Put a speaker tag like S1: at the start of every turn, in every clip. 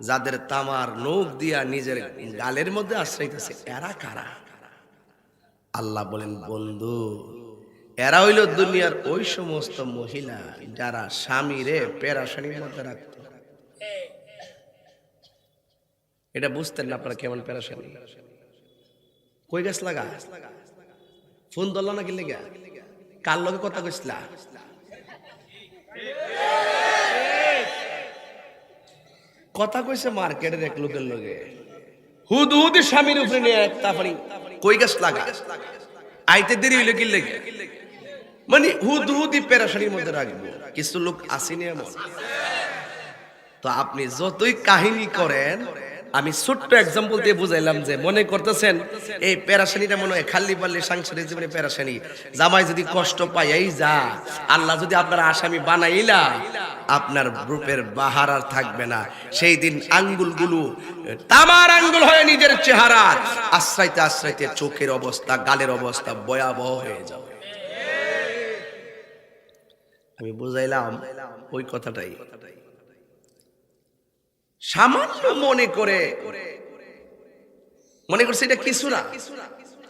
S1: যাদের তামার নখ দিয়া নিজের গালের মধ্যে আশ্রইতেছে, এরা কারা? আল্লাহ বলেন, বন্ধু, এরা হইল দুনিয়ার ওই সমস্ত মহিলা যারা স্বামীরে পেরাশানির মধ্যে রাখত। এটা বুঝতেন না আপনারা কেমন পেরাশানি? কই গাছ লাগা ফোন ধরল না, কি লেগা? কার লগে কথা কইছিলা? কথা কইছে মার্কেটের এক লোকের লগে, হুদ হুদ স্বামীর উপরে নিয়ে তারপরে কই গাছ লাগা আইতে দেরি হইলো কি লেগে, মানে হুদ হুদি পেরাশানির মধ্যে রাখবো। কিছু লোক আসেনি এমন। তো আপনি যতই কাহিনী করেন, আমি ছোট্ট এক্সাম্পল দিয়ে বুঝাইলাম যে মনে করতেছেন এই পেরাশানিটা মনে হয় খালি পাল্লি সাংসারিক জীবনে পেরাশানি, জামাই যদি কষ্ট পায় এই যা, আল্লাহ যদি আপনার আসামি বানাইলা, আপনার রূপের বাহার আর থাকবে না। সেই দিন আঙ্গুলগুলো তামার আঙ্গুল হয়ে নিজের চেহারা আশ্রাইতে আশ্রাইতে চোখের অবস্থা, গালের অবস্থা ভয়াবহ হয়ে যাবে। আমি বুঝাইলাম ওই কথাটাই। সামান্য মনে করছে এটা কিছু না,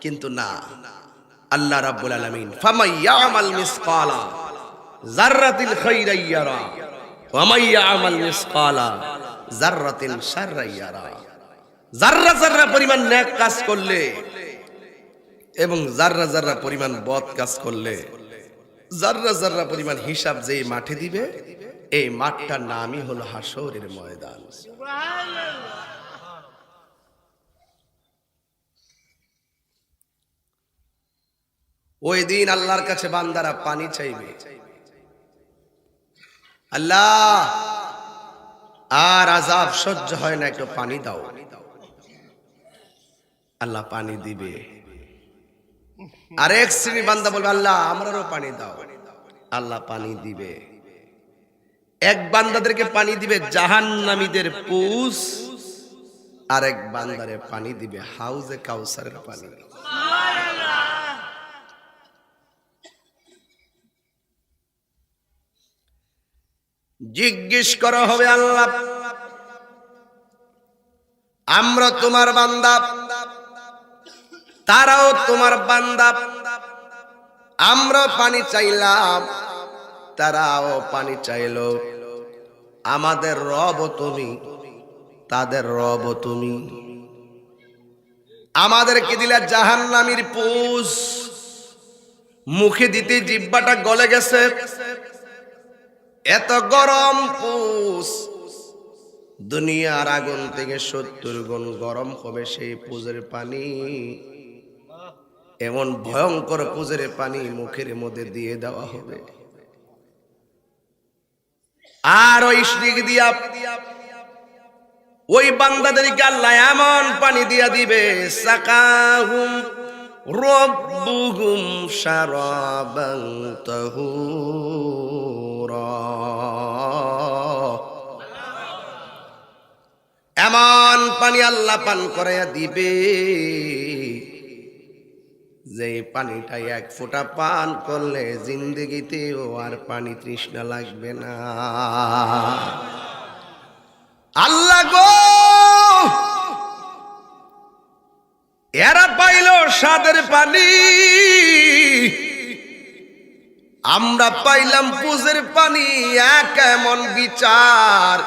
S1: কিন্তু না। আল্লাহ রাব্বুল আলামিন ফামাইয়ামাল মিসকালা যাররাতিল খাইরান ইয়ারা ওয়া মাইয়ামাল মিসকালা যাররাতিন শাররান ইয়ারা। যাররা যাররা পরিমাণ নেক কাজ করলে এবং যাররা যাররা পরিমাণ বদ কাজ করলে, যাররা যাররা পরিমাণ হিসাব যেই মাঠে দিবে, এই মাঠটার নামই হলো হাসরের ময়দান। ওই দিন আল্লাহর কাছে বান্দারা পানি চাইবে, আল্লাহ আর আযাব সহ্য হয় না, একটু পানি দাও। আল্লাহ পানি দিবে। আরেক শ্রেণী বান্দা বলবে, আল্লাহ আমরারও পানি দাও। আল্লাহ পানি দিবে। এক বান্দাদেরকে পানি দিবে জাহান্নামীদের পুস, আরেক বান্দারে পানি দিবে হাউজে কাউসারের পানি। জিজ্ঞেস করা হবে, আল্লাহ আমরা তোমার বান্দা, তারাও তোমার বান্দা, আমরা পানি চাইলাম, তারাও পানি চাইলো, আমাদের রব তুমি, তাদের রব তুমি। আমাদেরকে দিলা জাহান্নামীর পুষ, মুখে দিতে জিহ্বাটা গলে গেছে, এত গরম পুষ, দুনিয়ার আগুন থেকে 70 গুণ গরম হবে সেই পুজের পানি। এমন ভয়ঙ্কর পুজের পানি মুখের মধ্যে দিয়ে দেওয়া হবে। আর ওই দিক দিয়া ওই বান্দাদেরকে আল্লাহ এমন পানি দিয়া দিবে, সাকাহুম রাব্বুহুম শারাবান তাহুরা। এমন পানি আল্লাহ পান করাইয়া দিবে যে পানিটা এক ফোঁটা পান করলে জিন্দেগিতেও আর পানি তৃষ্ণা লাগবে না। আল্লাহ গো, এরা পাইল স্বাদের পানি, আমরা পাইলাম পুজের পানি। এক এমন বিচার,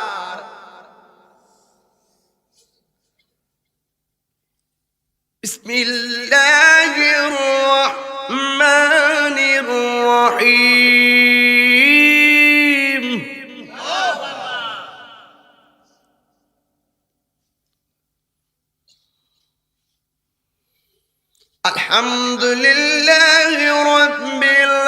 S1: বিসমিল্লাহির রহমানির রহিম। আলহামদুলিল্লাহি রাব্বিল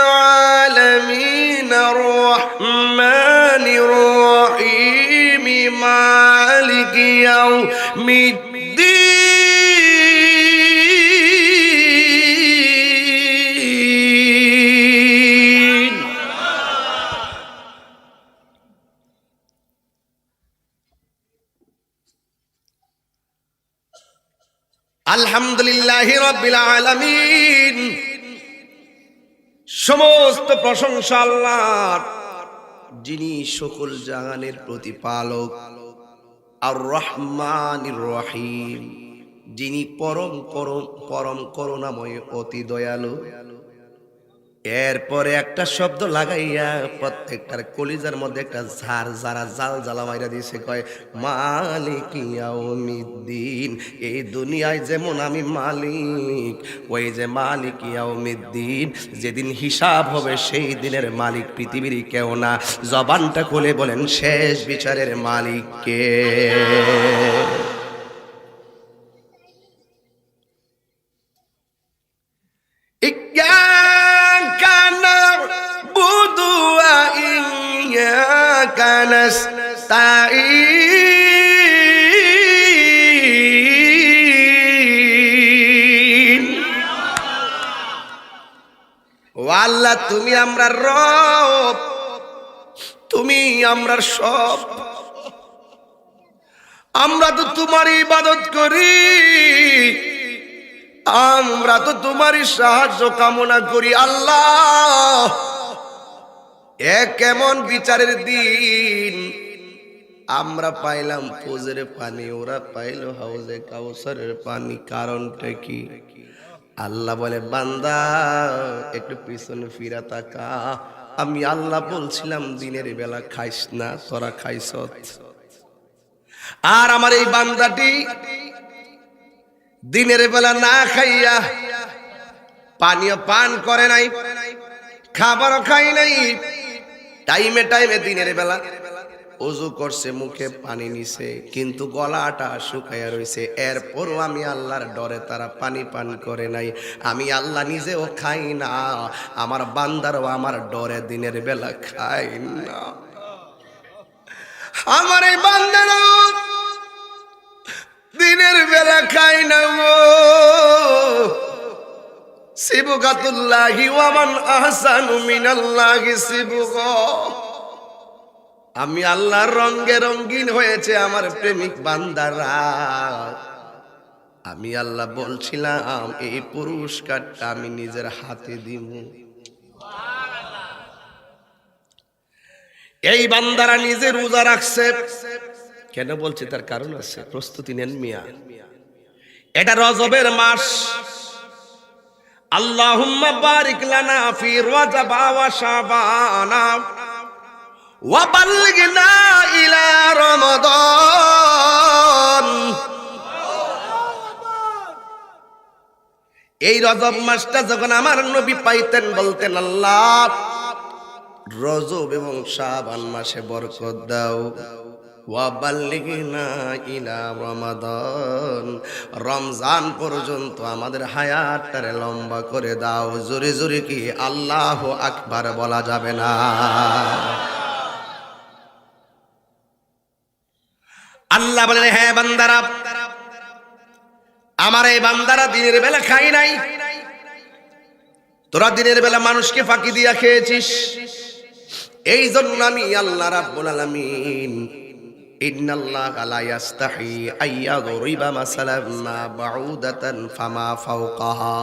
S1: আলামিন আর রহমানির রহিম মালিকি ইয়াউমিদ্দিন। আলহামদুলিল্লাহি রাব্বিল আলামিন। সমস্ত প্রশংসা আল্লাহর, যিনি সকল জাহানের প্রতিপালক, আর রহমানির রহিম, যিনি পরম পরম পরম করুণাময় অতি দয়ালু। এরপরে একটা শব্দ লাগাইয়া প্রত্যেকটার কলিজার মধ্যে একটা ঝাড় যারা জাল জ্বালা মাইরা দিয়েছে, কয় মালিক ইয়াউমিদ্দিন। এই দুনিয়ায় যেমন আমি মালিক, ওই যে মালিক ইয়াউমিদ্দিন, যেদিন হিসাব হবে সেই দিনের মালিক পৃথিবীর কেউ না। জবানটা খুলে বলেন শেষ বিচারের মালিক কে? আল্লাহ তুমি আমরা রব, তুমি আমরা সব, আমরা তো তোমার ইবাদত করি, আমরা তো তোমারই সাহায্য কামনা করি। আল্লাহ এ কেমন বিচারের দিন! আমরা পাইলাম ফজরের পানি, ওরা পাইল হাউজে কাউসারের পানি। কারণটা কি? আল্লাহ বলে বান্দা একটু পিছনে ফিরা তাকা। আমি আল্লাহ বলছিলাম দিনের বেলা খাইস না, তোরা খাইছ। আর আমার এই বান্দাটি দিনের বেলা না খাইয়া পানীয় পান করে নাই, খাবারও খাই নাই, টাইমে টাইমে দিনের বেলা ওযু করছে, মুখে পানি নিছে, কিন্তু গলাটা শুকাইয়া রইছে। এরপরও আমি আল্লাহর ডরে তারা পানি পান করে নাই। আমি আল্লাহ নিজেও খাই না, আমার বান্দারও আমার ডরে দিনের বেলা খাই না। আমার এই বান্দারও দিনের বেলা খাই না গো। সিবগাতুল্লাহি ওয়া মান আহসানু মিনাল্লাহি সিবগা। আমি আল্লাহর রঙে রঙিন হয়েছে আমার প্রেমিক বান্দারা। আমি আল্লাহ বলছিলাম এই পুরস্কারটা আমি নিজের হাতে দিব। এই বান্দারা নিজে রোজা রাখছে। কেন বলছে? তার কারণ আছে, প্রস্তুতি নেন মিয়া। এটা রজবের মাস। আল্লাহুম্মা বারিক লানা ফি রজব ওয়া শাবান ওয়া বাল্লিগনা ইলা রমাদান। এই রজব মাসটা যখন আমার নবী পাইতেন, বলতেন আল্লাহ রজব এবং শাবান মাসে বরকত দাও। ওয়া বাল্লিগনা ইলা রমাদান, রমজান পর্যন্ত আমাদের হায়াতটারে লম্বা করে দাও। জোরে জোরে কি আল্লাহু আকবার বলা যাবে না? আল্লাহ বলেন হ্যাঁ বান্দারা, আমার এই বান্দারা দিনের বেলা খাই নাই। তোরা দিনের বেলা মানুষকে ফাঁকি দিয়া খেয়েছিস। এই জন্য আমি আল্লাহ রাব্বুল আলামিন ইন্নাল্লাহা লা ইস্তাহি আইয়াদরিবা মাসালাম মা বাউদাতান ফামা ফাওকাহা।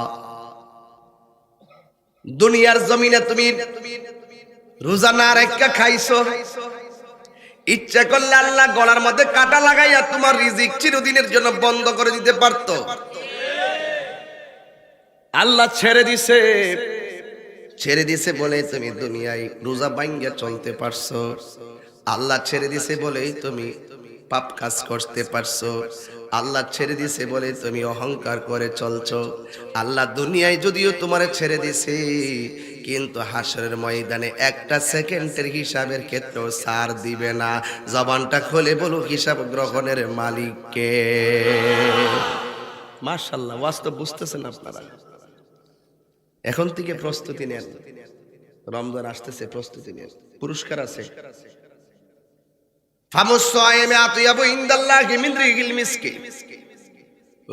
S1: দুনিয়ার জমিনে তুমি রোজা না রেখে খাইছো, ইচ্ছা করলে আল্লাহ গলার মধ্যে কাঁটা লাগাইয়া তোমার রিজিক চিরদিনের জন্য বন্ধ করে দিতে পারতো। আল্লাহ ছেড়ে দিছে বলে তুমি দুনিয়ায় রোজা ভাঙ্গা চলতে পারছো। আল্লাহ ছেড়ে দিছে বলেই তুমি পাপ কাজ করতে পারছো। আল্লাহ ছেড়ে দিছে বলে তুমি অহংকার করে চলছো। আল্লাহ দুনিয়ায় যদিও তোমারে ছেড়ে দিছে, কিন্তু হাসরের ময়দানে একটা সেকেন্ডের হিসাবের ক্ষেত্রেও ছাড় দিবে না। জবানটা খুলে বলুক হিসাব গ্রহণের মালিক কে? মাশাআল্লাহ, বাস্তব বুঝতেছেন আপনারা? এখন থেকে প্রস্তুতি নেন, রমজান আসতেছে, প্রস্তুতি নেন, পুরস্কার আছে।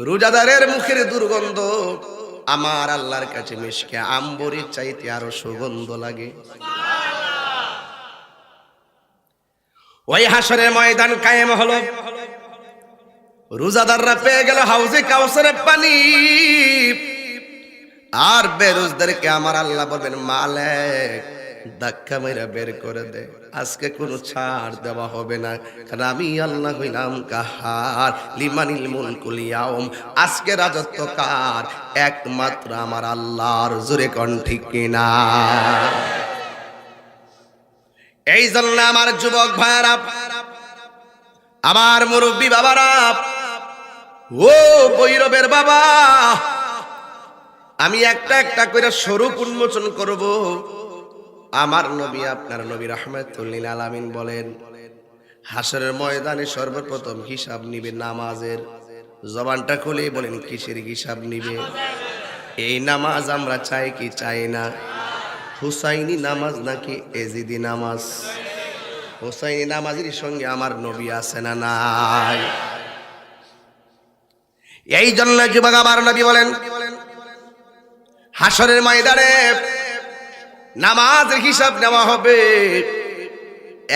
S1: রোজাদারের মুখের দুর্গন্ধ আমার আল্লাহর কাছে মিশকে আম্বরের চাইতে আরো সুগন্ধ লাগে। ওই হাসরের ময়দান কায়েম হলো, রোজাদাররা পেয়ে গেল হাউজে কাউসারের পানি। আর বেরোজদারকে আমার আল্লাহ বলবেন মালিক ধাক্কা মেরা বের করে দেয়। আজকে কোনো ছাড় দেওয়া হবে না, কারণ আমি আল্লাহ হইলাম কাহার, লিমানিল মুলকুল ইয়াউম। আজকে রাজত্ব কার? একমাত্র আমার আল্লাহর। জোরে কোন ঠিক কিনা? এই জন্য আমার যুবক ভাইরা, আমার মুরব্বী বাবারা, ও বৈরবের বাবা, আমি একটা একটা করে স্বরূপ উন্মোচন করব। আমার নবী, আপনার নবী রাহমাতুল লিল আলামিন বলেন, হাসরের ময়দানে সর্বপ্রথম হিসাব নিবে নামাজের। জবানটা খুলে বলেন, কিসের হিসাব নিবে? এই নামাজ আমরা চাই কি চাই না? হুসাইনি নামাজ নাকি এজিদি নামাজ? হুসাইনি নামাজের সঙ্গে আমার নবী আছে না নাই? এই জন্য যুবক আমার নবী বলেন, হাসরের ময়দানে নামাজের হিসাব নেওয়া হবে।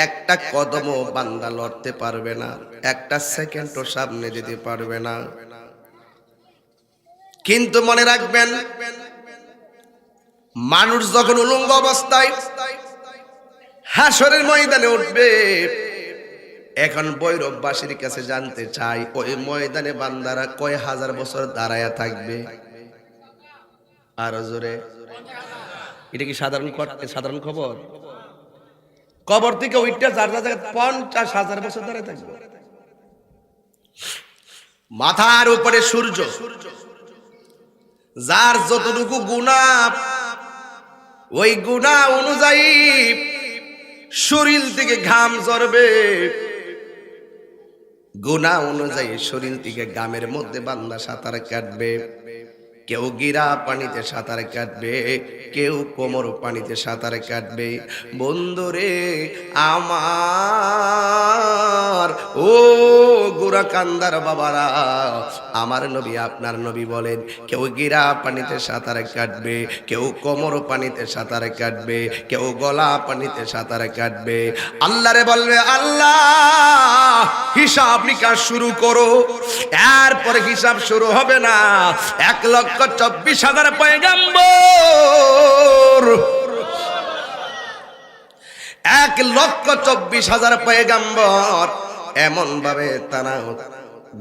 S1: একটা কদমও বান্দা লড়তে পারবে না, একটা সেকেন্ডও সামনে যেতে পারবে না। কিন্তু মনে রাখবেন, মানুষ যখন উলঙ্গ অবস্থায় হাসরের ময়দানে উঠবে, এখন ভৈরববাসীর কাছে জানতে চাই, ওই ময়দানে বান্দারা কয় হাজার বছর দাঁড়ায়া থাকবে? আরো জোরে। এটা কি সাধারণ খবর? কবর থেকে ওইটা যার জায়গায় 50,000 বছর দাঁড়ায় থাকবে। মাথার উপরে সূর্য, যার যতটুকু গুনাহ, ওই গুনাহ অনুযায়ী শরীর থেকে ঘাম ঝরবে। গুনাহ অনুযায়ী শরীর থেকে ঘামের মধ্যে বান্দা সাঁতার কাটবে। কেউ গিরা পানিতে সাঁতার কাটবে, কেউ কোমর পানিতে সাঁতার কাটবে। বন্ধুরে আমার, ও গোরা কান্দার বাবারা, আমার নবী, আপনার নবী বলেন, কেউ গিরা পানিতে সাঁতার কাটবে, কেউ কোমর পানিতে সাঁতার কাটবে, কেউ গলা পানিতে সাঁতার কাটবে। আল্লাহরে বলবে, আল্লাহ হিসাব নিকাশ শুরু করো। এরপরে হিসাব শুরু হবে না। 1,24,000 পয়গাম্বর, 1,24,000 পয়গাম্বর এমন ভাবে তারা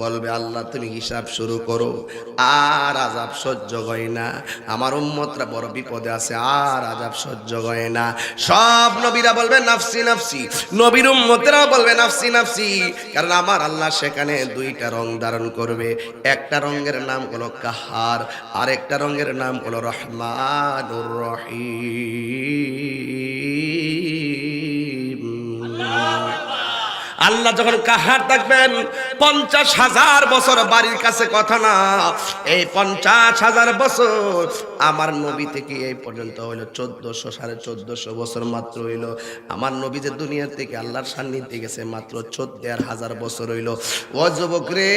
S1: বলবে, আল্লাহ তুমি হিসাব শুরু করো। আর আযাব সহ্য হয় না, আমার উম্মতরা বড় বিপদে আছে, আর আযাব সহ্য হয় না। সব নবীরা বলবে নাফসি নাফসি, নবীর উম্মতেরাও বলবে নাফসি নাফসি। কারণ আমার আল্লাহ সেখানে দুইটা রং ধারণ করবে। একটা রঙের নাম হলো কাহার, আর একটা রঙের নাম হলো রহমানুর রহিম। আল্লাহ যখন কাহার থাকবেন, 50,000 বছর বাড়ির কাছে কথা না। এই 50,000 বছর আমার নবী থেকে এই পর্যন্ত হইল 1400, 1450 বছর মাত্র হইল। আমার নবী যে দুনিয়ার থেকে আল্লাহর সান্নিধ্যে গেছে মাত্র 14,000 বছর হইল। ও যুবক রে,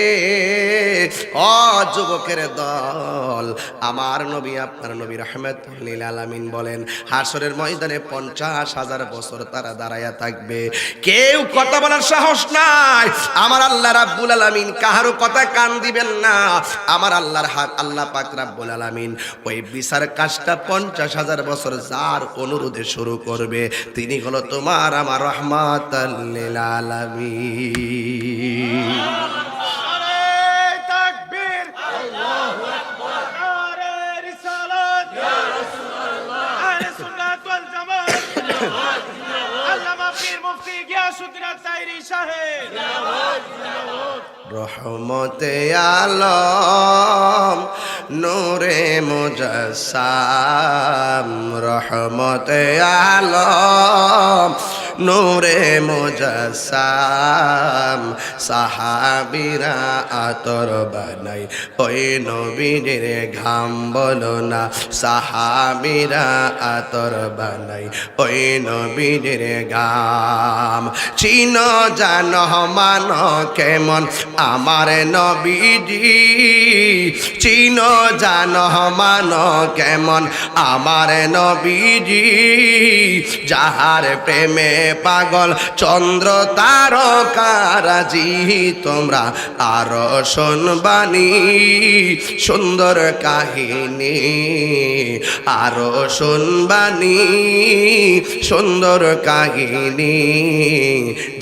S1: ও যুবকের দল, আমার নবী, আপনার নবী রাহমাতুল লিল আলামিন বলেন, হাসরের ময়দানে 50,000 বছর তারা দাঁড়ায়া থাকবে। কেউ কথা বলার সাহস নাই। আমার আল্লাহ রাব্বুল আলামিন কাহারও কথা কান দিবেন না। আমার আল্লাহর হাত, আল্লাহ পাক রাব্বুল আলামিন ওই বিচার কাজটা 50,000 বছর যার অনুরোধে শুরু করবে, তিনি হলো তোমার আমার রাহমাতুল লিল আলামিন। রহমতে আলম নূরে মুজাসসাম, রহমতে আলম নূরে মুজাসসাম। সাহাবীরা আতর বানাই ওই নবীর ঘাম বলো না, সাহাবীরা আতর বানাই ওই নবীর ঘাম। চিনো জানো মানো কেমন আমার নবীজি, চিনো জানো মানো কেমন আমার নবীজি। যাহার প্রেমে পাগল চন্দ্র তারকারাজি তোমরা আরো শুনবানি সুন্দর কাহিনী আরো শুনবানি সুন্দর কাহিনী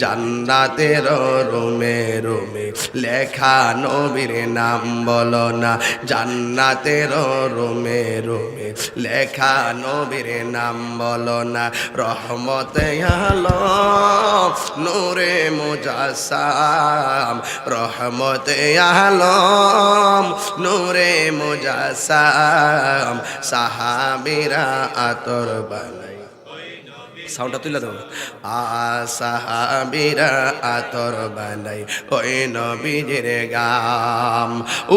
S1: জান্নাতের রুমে রুমে লেখা নবীর নাম বলো না জান্নাতের রুমে রুমে লেখা নবীর নাম বলো না রহমতে আলম নূরে মুজাসসাম রহমতে আলম নূরে মুজাসসাম সাহাবীরা আতর বানাই সাউন্ডটা তুলে দাও সাহাবীরা আতর বানাই ওই নবীজির গাম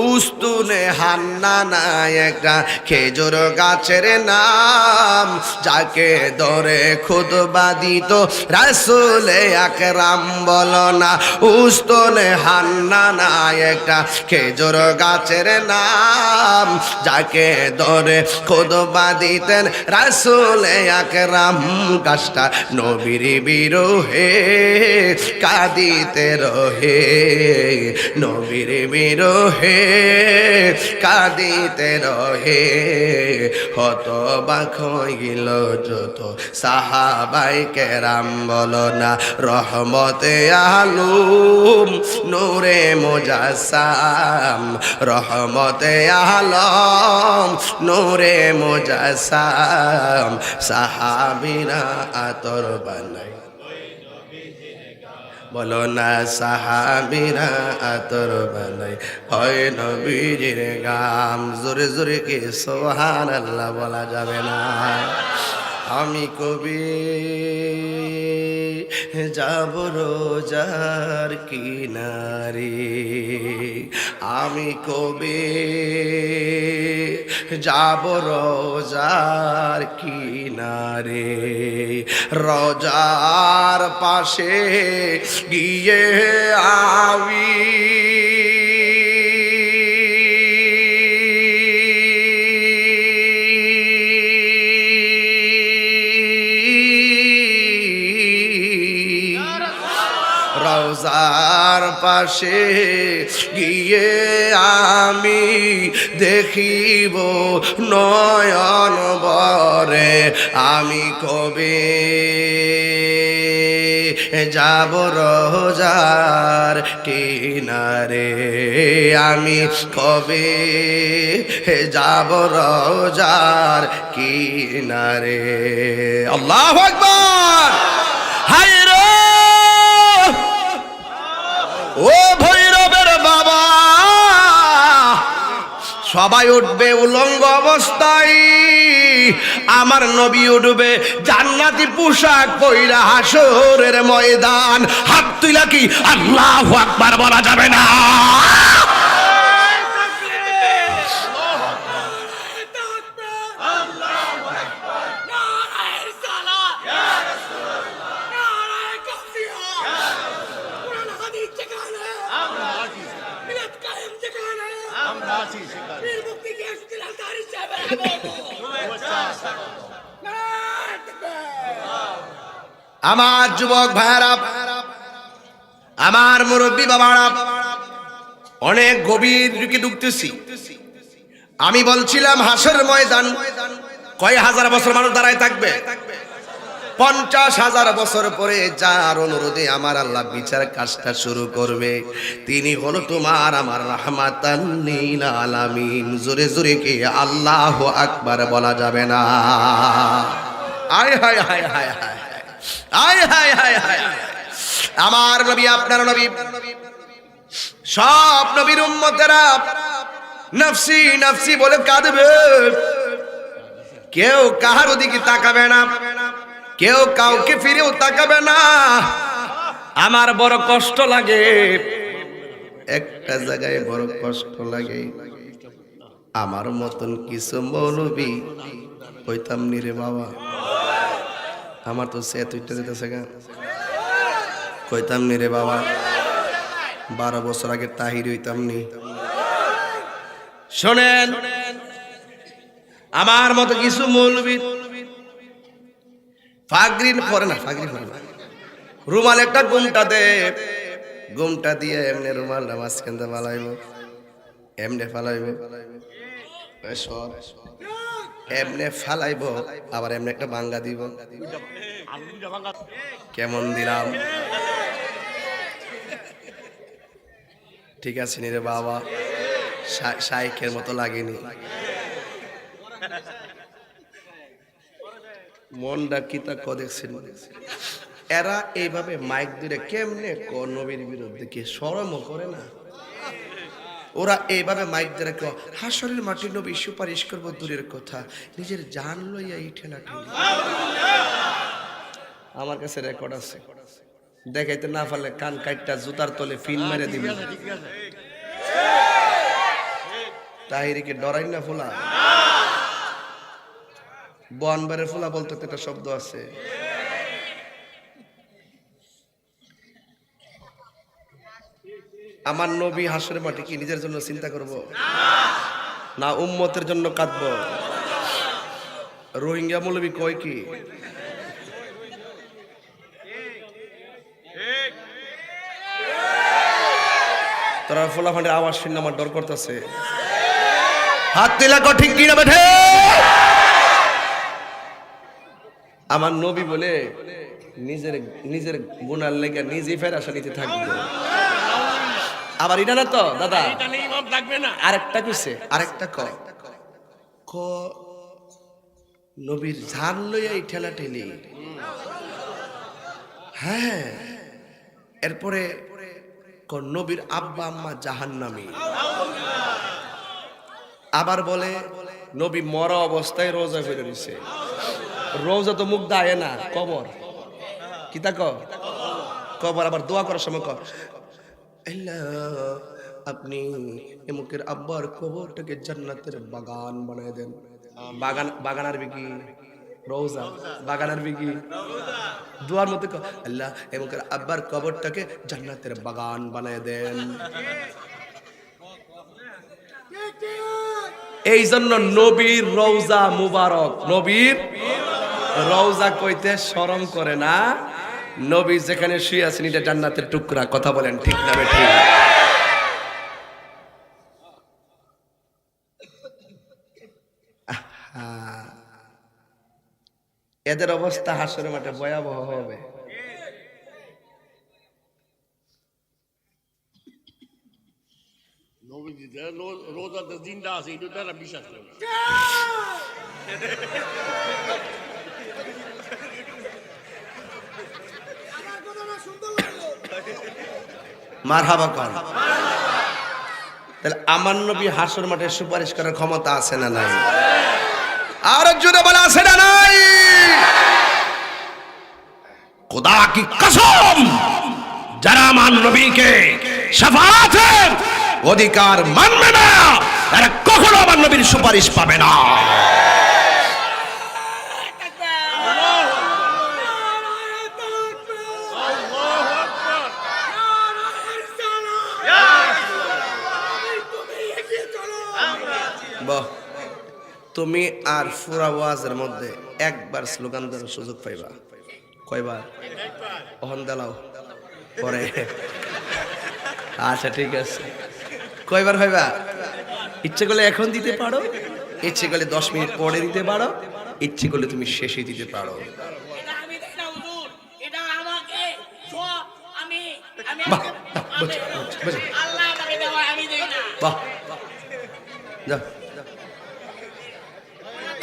S1: উস্তুনে হান্নানা একটা খেজুর গাছের নাম যাকে ধরে খুতবা দিত রাসূলে আকরাম বলো না উস্তুনে হান্নানা একটা খেজুর গাছের নাম যাকে ধরে খুতবা দিতেন রাসূলে আকরাম গাছটা নবীর বিরহে কাঁদিতে রহে নবীর বিরহে কাঁদিতে রহে হতবাক হইল যত সাহাবাই কেরাম বলো না রহমতে আলম নূরে মুজাসসাম রহমতে আলম নূরে মুজাসসাম সাহাবীরা আতর বানাই বলো না সাহাবীরা আতর বানাই হয় নবীজির গাম জোরে জোরে কি সুবহানাল্লাহ বলা যাবে না আমি কবি যাব রোজার কিনারে আমি কবি যাব রোজার কিনারে রোজার পাশে গিয়ে আমি রওজার পাশে গিয়ে আমি দেখিব নয়ন বরে আমি কবে যাব রোজার কিনারে আমি কবে যাব রোজার কিনারে আল্লাহু আকবার হায় রে ও ভৈরবের বাবা সবাই উঠবে উলঙ্গ অবস্থায় আমার নবী উঠবে জান্নাতি পোশাক পইরা হাসরের ময়দান হাত তুইলা কি আল্লাহু আকবার বলা যাবে না আমার যুবক ভাইরা আমার মুরব্বী বাবারা অনেক গভীর দিকে ঢুকতেছি আমি বলছিলাম হাসর ময়দান কয় হাজার বছর মানুষ দাঁড়ায় থাকবে 50,000 বছর পরে যার অনুরোধে আমার আল্লাহ বিচার কাজটা শুরু করবে তিনি হলো তোমার আমার রাহমাতান লিল আলামিন জোরে জোরে কি আল্লাহু আকবার বলা যাবে না আয় হায় হায় হায় হায় আয় হায় হায় হায় আমার নবী আপনার নবী সব নবীর উম্মতেরা নফসি নফসি বলে কাঁদবে কেউ কাহার দিকে তাকাবে না কেউ কাউকে ফিরেও তাকাবে না আমার বড় কষ্ট লাগে একটা জায়গায় বড় কষ্ট লাগে আমার মতন কিছু মৌলবী কইতাম নি রে বাবা আমার তো সে তুইটা যেতেছে গা কইতাম নি রে বাবা 12 বছর আগে তাহির হইতাম নি শোনেন আমার মতো কিছু মৌলবী ফাগরিন পরে না ফাগরি পরে না রুমাল একটা গুমটা দে, গুমটা দিয়ে এমনি রুমালটা মাঝখান দিয়ে ফালাইব, এমনি ফালাইব, এমনি ফালাইব, আবার এমনি একটা ভাঙ্গা দিব। কেমন দিলাম? ঠিক আছে নি রে বাবা, শাইখের মতো লাগেনি। মনটা কিতা ক দেখছেন? এরা এইভাবে মাইক দিলে কেমনে নবীর বিরুদ্ধে কি শরমও করে না? ওরা এইভাবে মাইক দিয়ে কেউ হাসরের মাটি নবী সুপারিশ করবো দূরের কথা, নিজের জান লইয়া এই ঠেলাঠেলি। আমার কাছে রেকর্ড আছে, দেখাইতে না পারলে কান কাইটটা জুতার তলে ফিন মেরে দিবি। তাহিরিকে ডরাই না ফোলা, বনবারের ফোলা বলতে একটা শব্দ আছে। আমার নবী হাসরের মাটি কি নিজের জন্য চিন্তা করব না উম্মতের জন্য কাঁদবো? রোহিঙ্গা মৌলবী কয় কি তোরা ফোলাফান্ডের আওয়াজ শুনে আমার ডর করতেছে। হাত দিলা কো ঠিক কি না বেঠে? আমার নবী বলে নিজের নিজের গুনার লেগে নিজেই ফেরাসা নিতে থাকবে। আবার এটা না তো দাদা, আরেকটা কইছে, আরেকটা ক নবীর জান লইয়া এই ঠেলা ঠেলি। হ্যাঁ, এরপরে নবীর আব্বা আম্মা জাহান্নামী। আবার বলে নবী মরা অবস্থায় রোজা ফিরে দিছে। রোজা তো মুখ দায় না, কবর কিতা কবর। আবার দোয়া করার সময় আপনি এমুকের আব্বার কবরটাকে জান্নাতের বাগান বানায় দেন। বাগান, বাগান আরবি কি? রোজা। বাগান আরবি কি? দোয়ার মধ্যে আল্লাহ এমুকের আব্বার কবরটাকে জান্নাতের বাগান বানায় দেন। এই জন্য নবীর রওজা মুবারক, নবীর রওজা কইতে শরম করে না। নবী যেখানে শুয়ে আছেন এটা জান্নাতের টুকরা। কথা বলেন ঠিক না বেঠিক? এদের অবস্থা হাসরের মাঠে ভয়াবহ হবে।
S2: রোজাতে জিন্দা আছে এটা তারা বিশ্বাস করে।
S1: মারহাবা কর। তাহলে আমার নবী হাসর মাঠে সুপারিশ করার ক্ষমতা আছে না নাই? আর জোরে বলে আছে না নাই? খোদা কি কসম, যারা আমার নবীকে শাফাআতের অধিকার মানবে না তারা কখনো আমার নবীর সুপারিশ পাবে না। বাহ, তুমি আর ফুরা ওয়াজের মধ্যে একবার স্লোগান দেওয়ার সুযোগ পাইবা। কয়বার? ওহন দালাও পরে। আচ্ছা ঠিক আছে, কয়বার পাইবা? ইচ্ছে করলে এখন দিতে পারো, ইচ্ছে করলে 10 মিনিট পরে দিতে পারো, ইচ্ছে করলে তুমি শেষে দিতে পারো।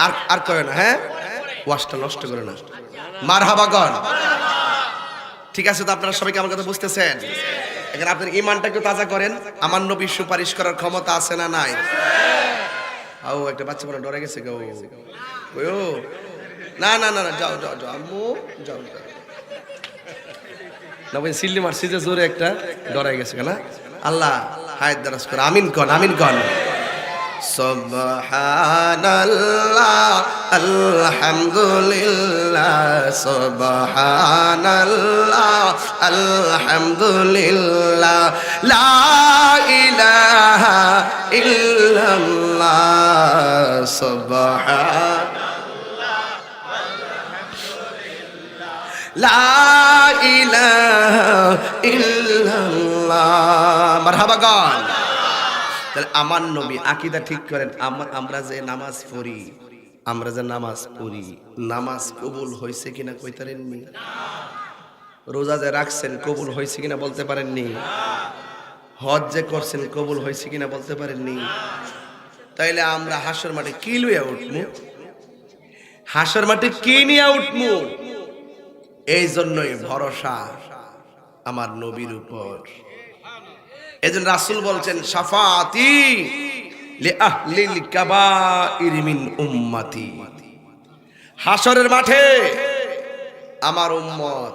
S1: আর আর করে না, হ্যাঁ ওয়াজটা নষ্ট করে না। মারহাবা গণ। ঠিক আছে তো, আপনারা সবাইকে আমার কথা বুঝতেছেন? এখানে আপনার ইমানটাকে তাজা করেন। আমার নবীর সুপারিশ করার ক্ষমতা আছে না নাই? ও একটা বাচ্চা বলে ডরে গেছে গো। না না না না, যাও যাও যাও আম্মু যাও। না ভাই সিল্লি মারছি যে জোরে, একটা ডরাই গেছে কেন? আল্লাহ হায়াত দারাজ করে। আমিন কন, আমিন কন। সুবহানাল্লাহ আলহামদুলিল্লাহ, সুবহানাল্লাহ আলহামদুলিল্লাহ, লা ইলাহা ইল্লাল্লাহ, সুবহানাল্লাহ আলহামদুলিল্লাহ, লা ইলাহা ইলাহা ইল্লাল্লাহ। মারহাবা গান। তাহলে আমার নবী আকীদা ঠিক করেন। আমরা যে নামাজ পড়ি, নামাজ কবুল হয়েছে কিনা কইতে পারেননি? রোজা যে রাখছেন কবুল হয়েছে কিনা বলতে পারেননি? হজ যে করছেন কবুল হয়েছে কিনা বলতে পারেননি? তাইলে আমরা হাসর মাঠে কি লইয়া উঠমু? হাসর মাঠে কি নিয়ে উঠমু? এই জন্যই ভরসা আমার নবীর উপর। এজন্য রাসূল বলছেন শাফাআতি লি আহলিল কাবাইর মিন উম্মতি। হাসরের মাঠে আমার উম্মত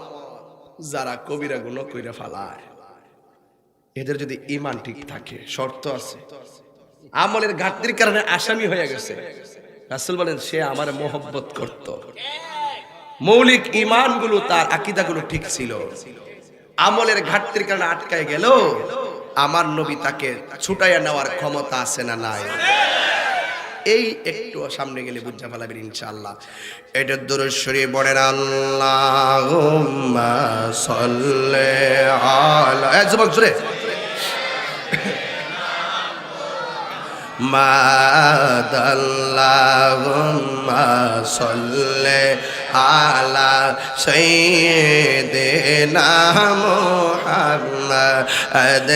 S1: যারা কবিরা গুনাহ কইরা ফেলায়, এদের যদি ঈমান ঠিক থাকে, শর্ত আছে, আমলের ঘাটতির কারণে আসামি হয়ে গেছে, রাসূল বলেন সে আমার মহব্বত করত, মৌলিক ঈমানগুলো তার আকীদাগুলো ঠিক ছিল, আমলের ঘাটতির কারণে আটকায় গেল, আমার নবী তাকে ছুটাইয়া নেওয়ার ক্ষমতা আছে না নাই? এই একটু সামনে গেলে বুঝা ফেলাবেন ইনশাআল্লাহ। এটা দরুদ শরীফ পড়েন আল্লাহুম্মা সাল্লি আলা, এই যুবক জোরে, মাদাল্লাহুম্মা সাল্লি আলা সাইয়্যিদিনা মুহাম্মাদ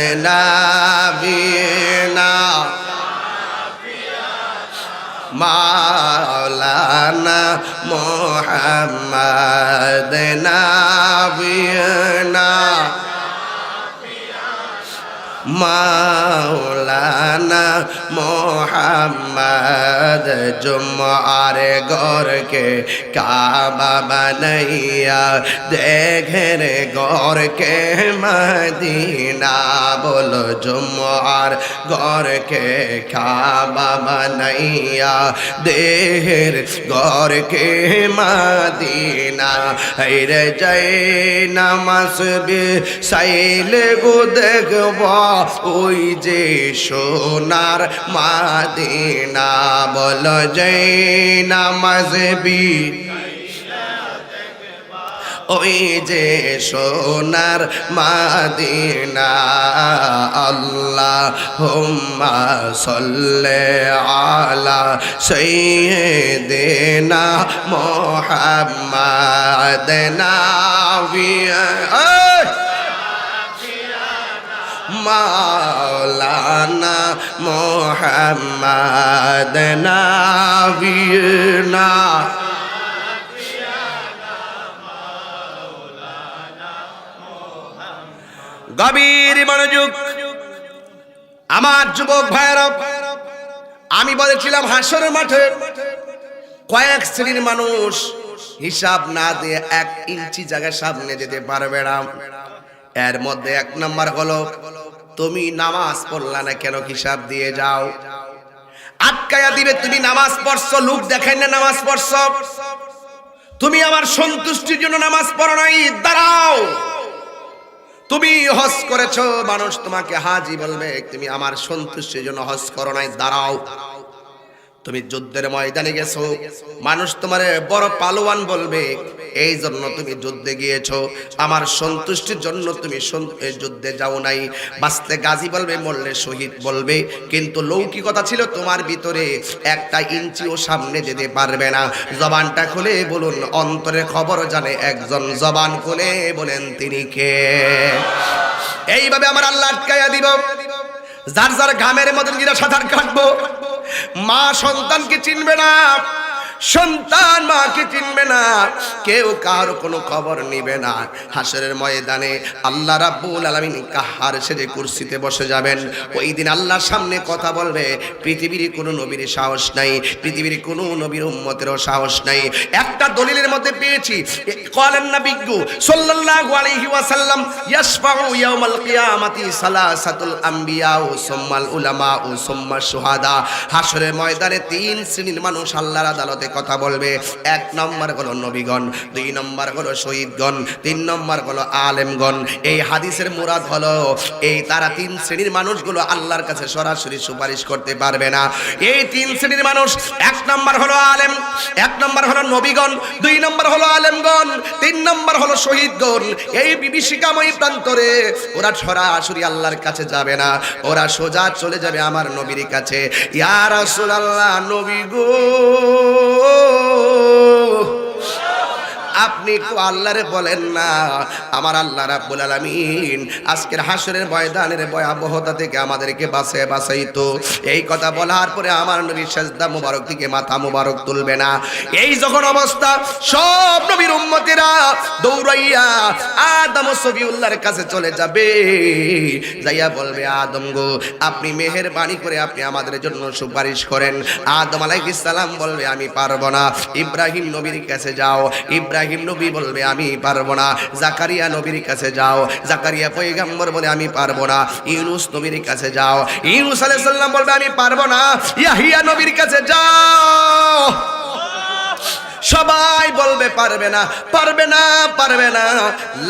S1: নাবিয়িনা মাওলানা মুহাম্মাদ নাবিয়িনা মাওলানা মুহাম্মদ জুমআর গরকে কাবা বানাইয়া দেখের গরকে মদিনা। বলো জুমআর গরকে কাবা বানাইয়া দেহের গরকে মদিনা। হাইরে যাই নামাজ বে সাইলে গো দেখবা ওই যে সোনার মদিনা। বলো যাই নামাজ বি ওই যে সোনার মদিনা। আল্লাহুম্মা সাল্লি আলা সাইয়্যিদিনা মুহাম্মাদ নাবিয়িনা মাওলানা মুহাম্মাদ নাবিয়িনা। গভীর মনোযোগ আমার যুবক ভাইরা, আমি বলেছিলাম হাসরের মাঠে কয়েক শ্রেণীর মানুষ হিসাব না দিয়ে 1 ইঞ্চি জায়গা সামনে যেতে পারবে না। এর মধ্যে 1 নাম্বার হলো তুমি নামাজ পড়লা না কেন হিসাব দিয়ে যাও। আটকায়া দিবে তুমি নামাজ পড়ছো, লোক দেখাই না নামাজ পড়ছো, তুমি আমার সন্তুষ্টির জন্য নামাজ পড়ো নাই, দাঁড়াও। তুমি হজ করেছো, মানুষ তোমাকে হাজি বলবে, তুমি আমার সন্তুষ্টির জন্য হজ করো নাই, দাঁড়াও। তুমি যুদ্ধের ময়দানে গেছো, মানুষ তোমারে বড় পালোয়ান বলবে, এই জন্য তুমি যুদ্ধে গিয়েছো, আমার সন্তুষ্টির জন্য তুমি যুদ্ধে যাও নাই। বাঁচতে গাজী বলবে, মরলে শহীদ বলবে, কিন্তু লৌকিকতা ছিল তোমার ভিতরে, 1 ইঞ্চিও সামনে যেতে পারবে না। জবানটা খুলে বলুন, অন্তরের খবর জানে একজন, জবান খুলে বলেন তিনি কে? এইভাবে আমার আল্লাহ আটকাইয়া দিব। যার যার ঘামের মধ্যে গিরা সাঁতার কাটবো, মা সন্তানকে চিনবে না, সন্তান মাকে চিনবে না, কেউ কারো কোনো খবর নিবে না। হাসরের ময়দানে আল্লাহ রাব্বুল আলামিন কাহার সেজে কুরসিতে বসে যাবেন। ওই দিন আল্লাহর সামনে কথা বলবে, পৃথিবীর কোনো নবীর সাহস নাই, পৃথিবীর কোনো নবীর উম্মতেরও সাহস নাই। একটা দলিলের মধ্যে পেয়েছি, ক্বালান নাবিয়্যু সাল্লাল্লাহু আলাইহি ওয়াসাল্লাম ইয়াশফাউ ইয়াউমাল কিয়ামাতি সালাসাতুল আম্বিয়া ও সুম্মাল উলামা ও সুম্মা শুহাদা। হাসরের ময়দানে 3 শ্রেণীর মানুষ আল্লাহর আদালতে কথা বলবে। 1 নম্বর হলো নবীগণ, 2 নম্বর হলো শহীদগণ, 3 নম্বর হলো আলেমগণ। এই হাদিসের মুরাদ হলো এই তারা 3 শ্রেণীর মানুষগুলো আল্লাহর কাছে সরাসরি সুপারিশ করতে পারবে না। এই 3 শ্রেণীর মানুষ, 1 নম্বর হলো আলেম, 1 নম্বর হলো নবীগণ, 2 নম্বর হলো আলেমগণ, 3 নম্বর হলো শহীদগণ। এই বিভীষিকাময় প্রান্তরে ওরা সরাসরি আল্লাহর কাছে যাবে না, ওরা সোজা চলে যাবে আমার নবীর কাছে। ইয়া রাসূলুল্লাহ, নবী গো, আপনি একটু আল্লাহরে বলেন না, আমার আল্লাহ রাব্বুল আলামিন আজকের হাসরের ময়দানের ভয়াবহতা থেকে আমাদেরকে বাঁচাইতো। এই কথা বলার পরে আমার নবীর সাজদা মুবারক থেকে মাথা মুবারক তুলবে না। এই যখন অবস্থা, সব নবীর উম্মতেরা দৌড়াইয়া আদম ও সফিউল্লাহর কাছে চলে যাবে, যাইয়া বলবে, আদম গো, আপনি মেহেরবানি করে আপনি আমাদের জন্য সুপারিশ করেন। আদম আলাইহিস সালাম বলবে, আমি পারবো না। ইব্রাহিম নবীর কাছে যাও, ইব্রাহিম নবী বলবে, আমি পারবো না। জাকারিয়া নবীর কাছে যাও, জাকারিয়া পয়গম্বর বলে, আমি পারবো না। ইউনুস নবীর কাছে যাও, ইউনুস আলাইহিস সালাম বলবে, আমি পারবো না। ইয়াহিয়া নবীর কাছে যাও, সবাই বলবে পারবে না, পারবে না, পারবে না।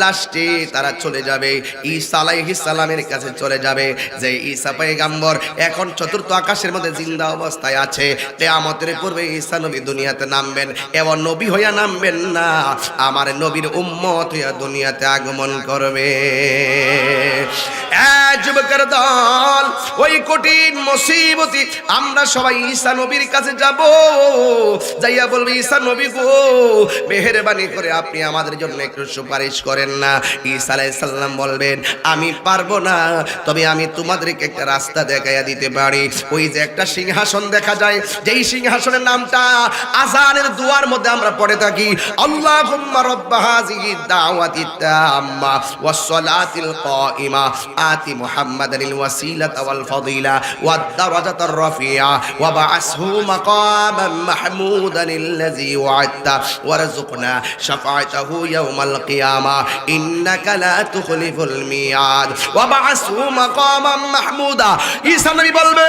S1: লাস্টে তারা চলে যাবে ঈসা আলাইহিস সালামের কাছে চলে যাবে, যে ঈসা পয়গম্বর এখন চতুর্থ আকাশের মধ্যে জিন্দা অবস্থায় আছে। কিয়ামতের পূর্বে ঈসা নবী দুনিয়াতে নামবেন, এবং নবী হইয়া নামবেন না, আমার নবীর উম্মত হইয়া দুনিয়াতে আগমন করবে। যুবকের দল, ওই কঠিন মুসিবতে আমরা সবাই ঈসা নবীর কাছে যাব, যাইয়া বলবে, ঈসা নবী গো, মেহেরবানি করে আপনি আমাদের জন্য একটু সুপারিশ করেন না। ঈসা আলাইহিস সালাম বলবেন, আমি পারবো না, তবে আমি তোমাদেরকে একটা রাস্তা দেখাইয়া দিতে পারি। ওই যে একটা সিংহাসন দেখা যায়, যেই সিংহাসনের নামটা আযানের দুয়ার মধ্যে আমরা পড়ে থাকি, আল্লাহুম্মা রাব্বা হাযিহি দাওয়াতিত তাম্মা ওয়াস সালাতিল কাইমা আতি মুহাম্মাদানিল ওয়াসিলাতা ওয়াল ফাদিলা ওয়াদ দারাজাতার রাফিয়া ওয়া বা'আসহু মাকামান মাহমুদানিল্লাযী ওয়া'আদতা ওয়ারযুকনা শাফা'তাহু ইয়াওমাল কিয়ামা ইন্নাকা লা তুখলিফুল মিয়াদ ওয়া বা'আসহু মাকামান মাহমুদা। ঈসা নবী বলবে,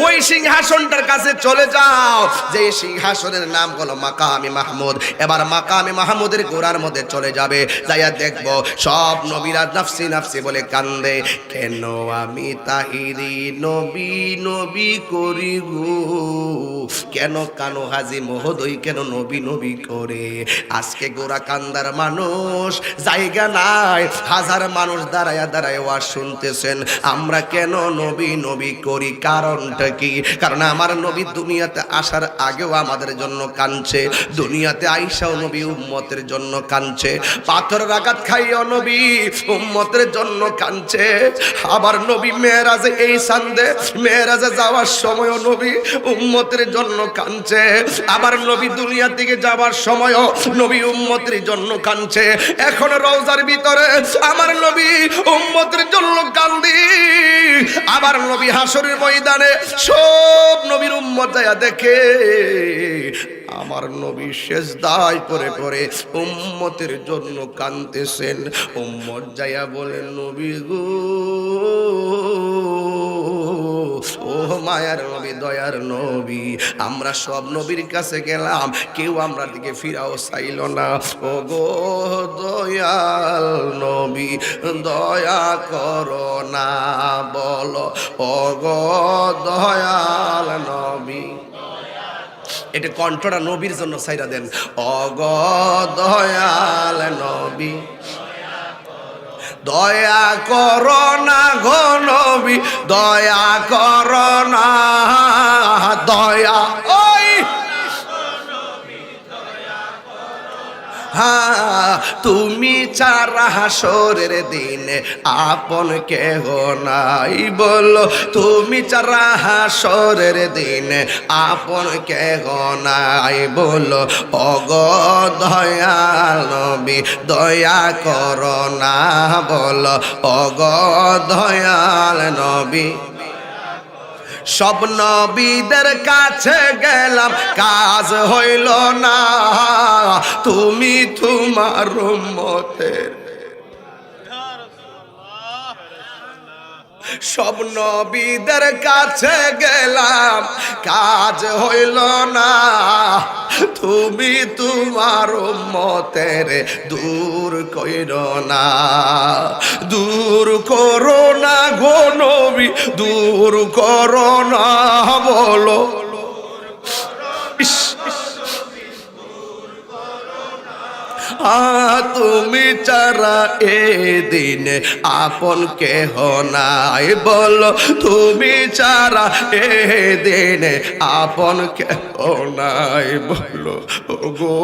S1: ওই সিংহাসনটার কাছে চলে যাও, যে সিংহাসনের নাম হলো মাকামে মাহমুদ। এবার মাকামে মাহমুদের গোড়ার মধ্যে চলে যাবে, যাইয়া দেখবো সব নবীরা নাফসি নাফসি বলে কান্দে, কেন আমি তাহিরি নবী নবী করি গো, কেন কানো হাজি মহোদয় কেন নবী নবী করে। আজকে গোরা কান্দার মানুষ জায়গা নাই, হাজার মানুষ দাঁড়ায়া দাঁড়ায় ওয়াজ শুনতেছেন, আমরা কেন নবী নবী করি। কারণটা কি? কারণ আমার নবী দুনিয়াতে আসার আগেও আমাদের জন্য কাঁদছে, দুনিয়াতে আইসাও নবী উম্মতের জন্য কাঁদছে, পাথরের আঘাত খাইও নবী উম্মতের জন্য কাঁদছে। আবার নবী মেরাজে, এই সান্দে মেরাজে যাওয়ার সময়ও নবী উম্মতের জন্য কাঁদছে। আবার নবী দুনিয়া থেকে যাবার সময়ও নবী উম্মতের জন্য কাঁদছে। এখন রওজার ভিতরে আমার নবী উম্মতের জন্য কান্দি, আবার নবী হাসরের ময়দানে সব নবীর উম্মত যায়া দেখে আমার নবী সেজদায় পড়ে পড়ে উম্মতের জন্য কাঁদতেছেন। উম্মত যায়া বলে, নবী গো, ও মায়ার নবী, দয়ার নবী, আমরা সব নবীর কাছে গেলাম, কেউ আমরা দিকে ফিরাও চাইল না। ও গো দয়াল নবী, দয়া করো না, বলো ও গো দয়াল নবী। এটা কণ্ঠটা নবীর জন্য ছাইরা দেন, ও গো দয়াল নবী, দয়া করো না গো নবী, দয়া করো না, দয়া ওই তুমি ছাড়া হাসরের দিনে আপন কেহ নাই, বলো তুমি ছাড়া হাসরের দিনে আপন কেহ নাই, বলো ওগো দয়াল নবী দয়া করো না, বলো ওগো দয়াল নবী। সব নবীদের কাছে গেলাম, কাজ হইল না, তুমি তোমার উম্মতের। সব নবীদের কাছে গেলাম, কাজ হইল না, তুমি তোমার উম্মতের দূর কইরো না, দূর করো না গো নবী, দূর করো না বলো। তুমি ছাড়া এ দিনে আপন কেহ নাই, বলো তুমি ছাড়া এ দিনে আপন কেহ নাই, বলো গো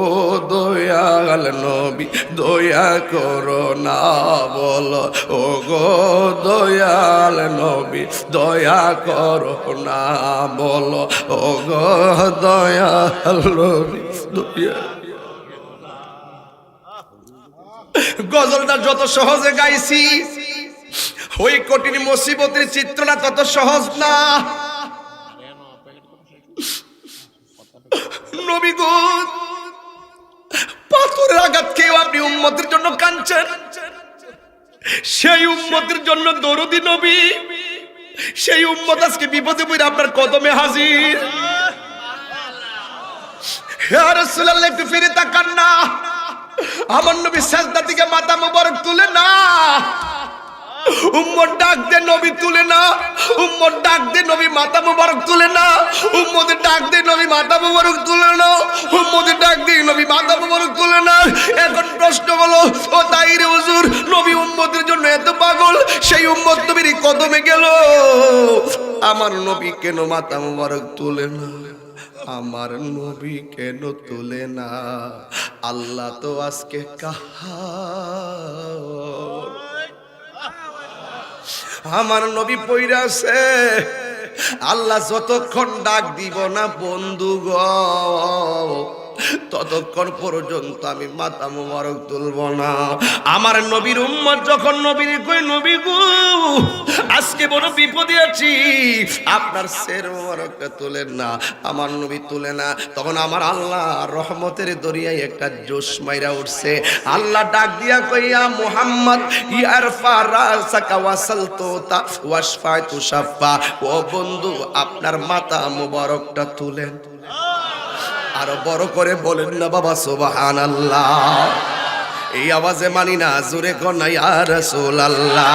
S1: দয়াল নবী দয়া করো না, বলো ও গো দয়াল নবী দয়া করো না, বলো ও গো দয়াল নবী দয়া। গজলটা যত সহজে গাইছি, ওই কঠিন মুসিবতের চিত্রটা তত সহজ না। নবী গো, পাথরের আঘাত খেয়ে আপনি উম্মতের জন্য কাঁদছেন, সেই উম্মতের জন্য দরদি নবী, সেই উম্মত আজকে বিপদে পড়ে আপনার কদমে হাজির। ইয়া রাসূলুল্লাহ, একটু ফিরে তাকান না, আমার নবী সাজদা থেকে মাথা মোবারক তুলে না, উম্মত ডাক দে নবী তুলে না, উম্মত ডাক দে নবী মাথা মোবারক তুলে না, উম্মতের ডাক দে নবী মাথা মোবারক তুলে না, উম্মতের ডাক দে নবী মাথা মোবারক তুলে না। এখন প্রশ্ন হলো, ও তাইরে হুজুর, নবী উম্মতের জন্য এত পাগল, সেই উম্মত নবীর কদমে গেল, আমার নবী কেন মাথা মোবারক তুলে না? আমার নবী কেন তুলে না? আল্লাহ তো আজকে কাহার, আমার নবী পইরা আছে, আল্লাহ যতক্ষণ ডাক দিব না বন্ধু গো, ততক্ষণ পর্যন্ত আমি মাথা মোবারক তুলব না। আমার নবীর উম্মত যখন নবীর কই, নবী গো আজকে বড় বিপদে আছি, আপনার সের মোবারকটা তুলেন না, আমার নবী তুলে না। তখন আমার আল্লাহ রহমতের দরিয়ায় একটা জোশ মাইরা উঠছে, আল্লাহ ডাক দিয়া কইয়া, মুহাম্মদ ইয়ারফা রাসাকা ওয়াসালতুতা ওয়াশফাতু শাফা, ও বন্ধু আপনার মাথা মোবারকটা তুলেন। আরো বড় করে বলেন না বাবা সুবহানাল্লাহ। এই আওয়াজে মানি না, জোরে কর না ইয়া রাসূলুল্লাহ।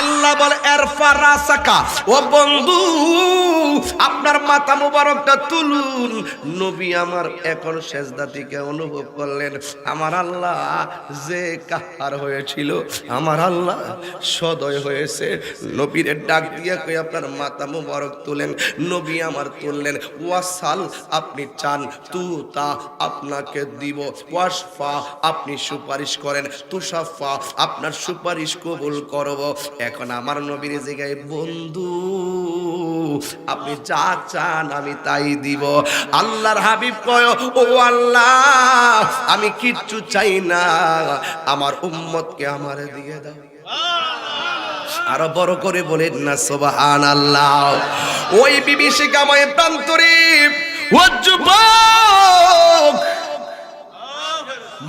S1: আল্লাহ বলে এরফা রাসাকা, ও বন্ধু আপনার মাথা মোবারকটা তুলুন। নবী আমার এখন সেজদা থেকে অনুভব করলেন, আমার আল্লাহ যে কাহার হয়েছিল, আমার আল্লাহ সদয় হয়েছে। নবীর ডাক দিয়ে কই আপনার মাথা মোবারক তুলেন। নবী আমার তুললেন। ওয়াসাল আপনি চান, তুতা আপনাকে দিব, ওয়াশফা আপনি সুপারিশ করেন, তুশাফা আপনার সুপারিশ কবুল করব। এখন আমার নবীর জায়গায় বন্ধু আপনি যা চান আমি তাই দিব। আল্লাহর হাবিব কয়, ও আল্লাহ আমি কিচ্ছু চাই না, আমার উম্মতকে আমারে দিয়ে দাও। আরো বড় করে বলেন না সুবহানাল্লাহ। ওই বিভীষিকাময় প্রান্তরে ও যুবক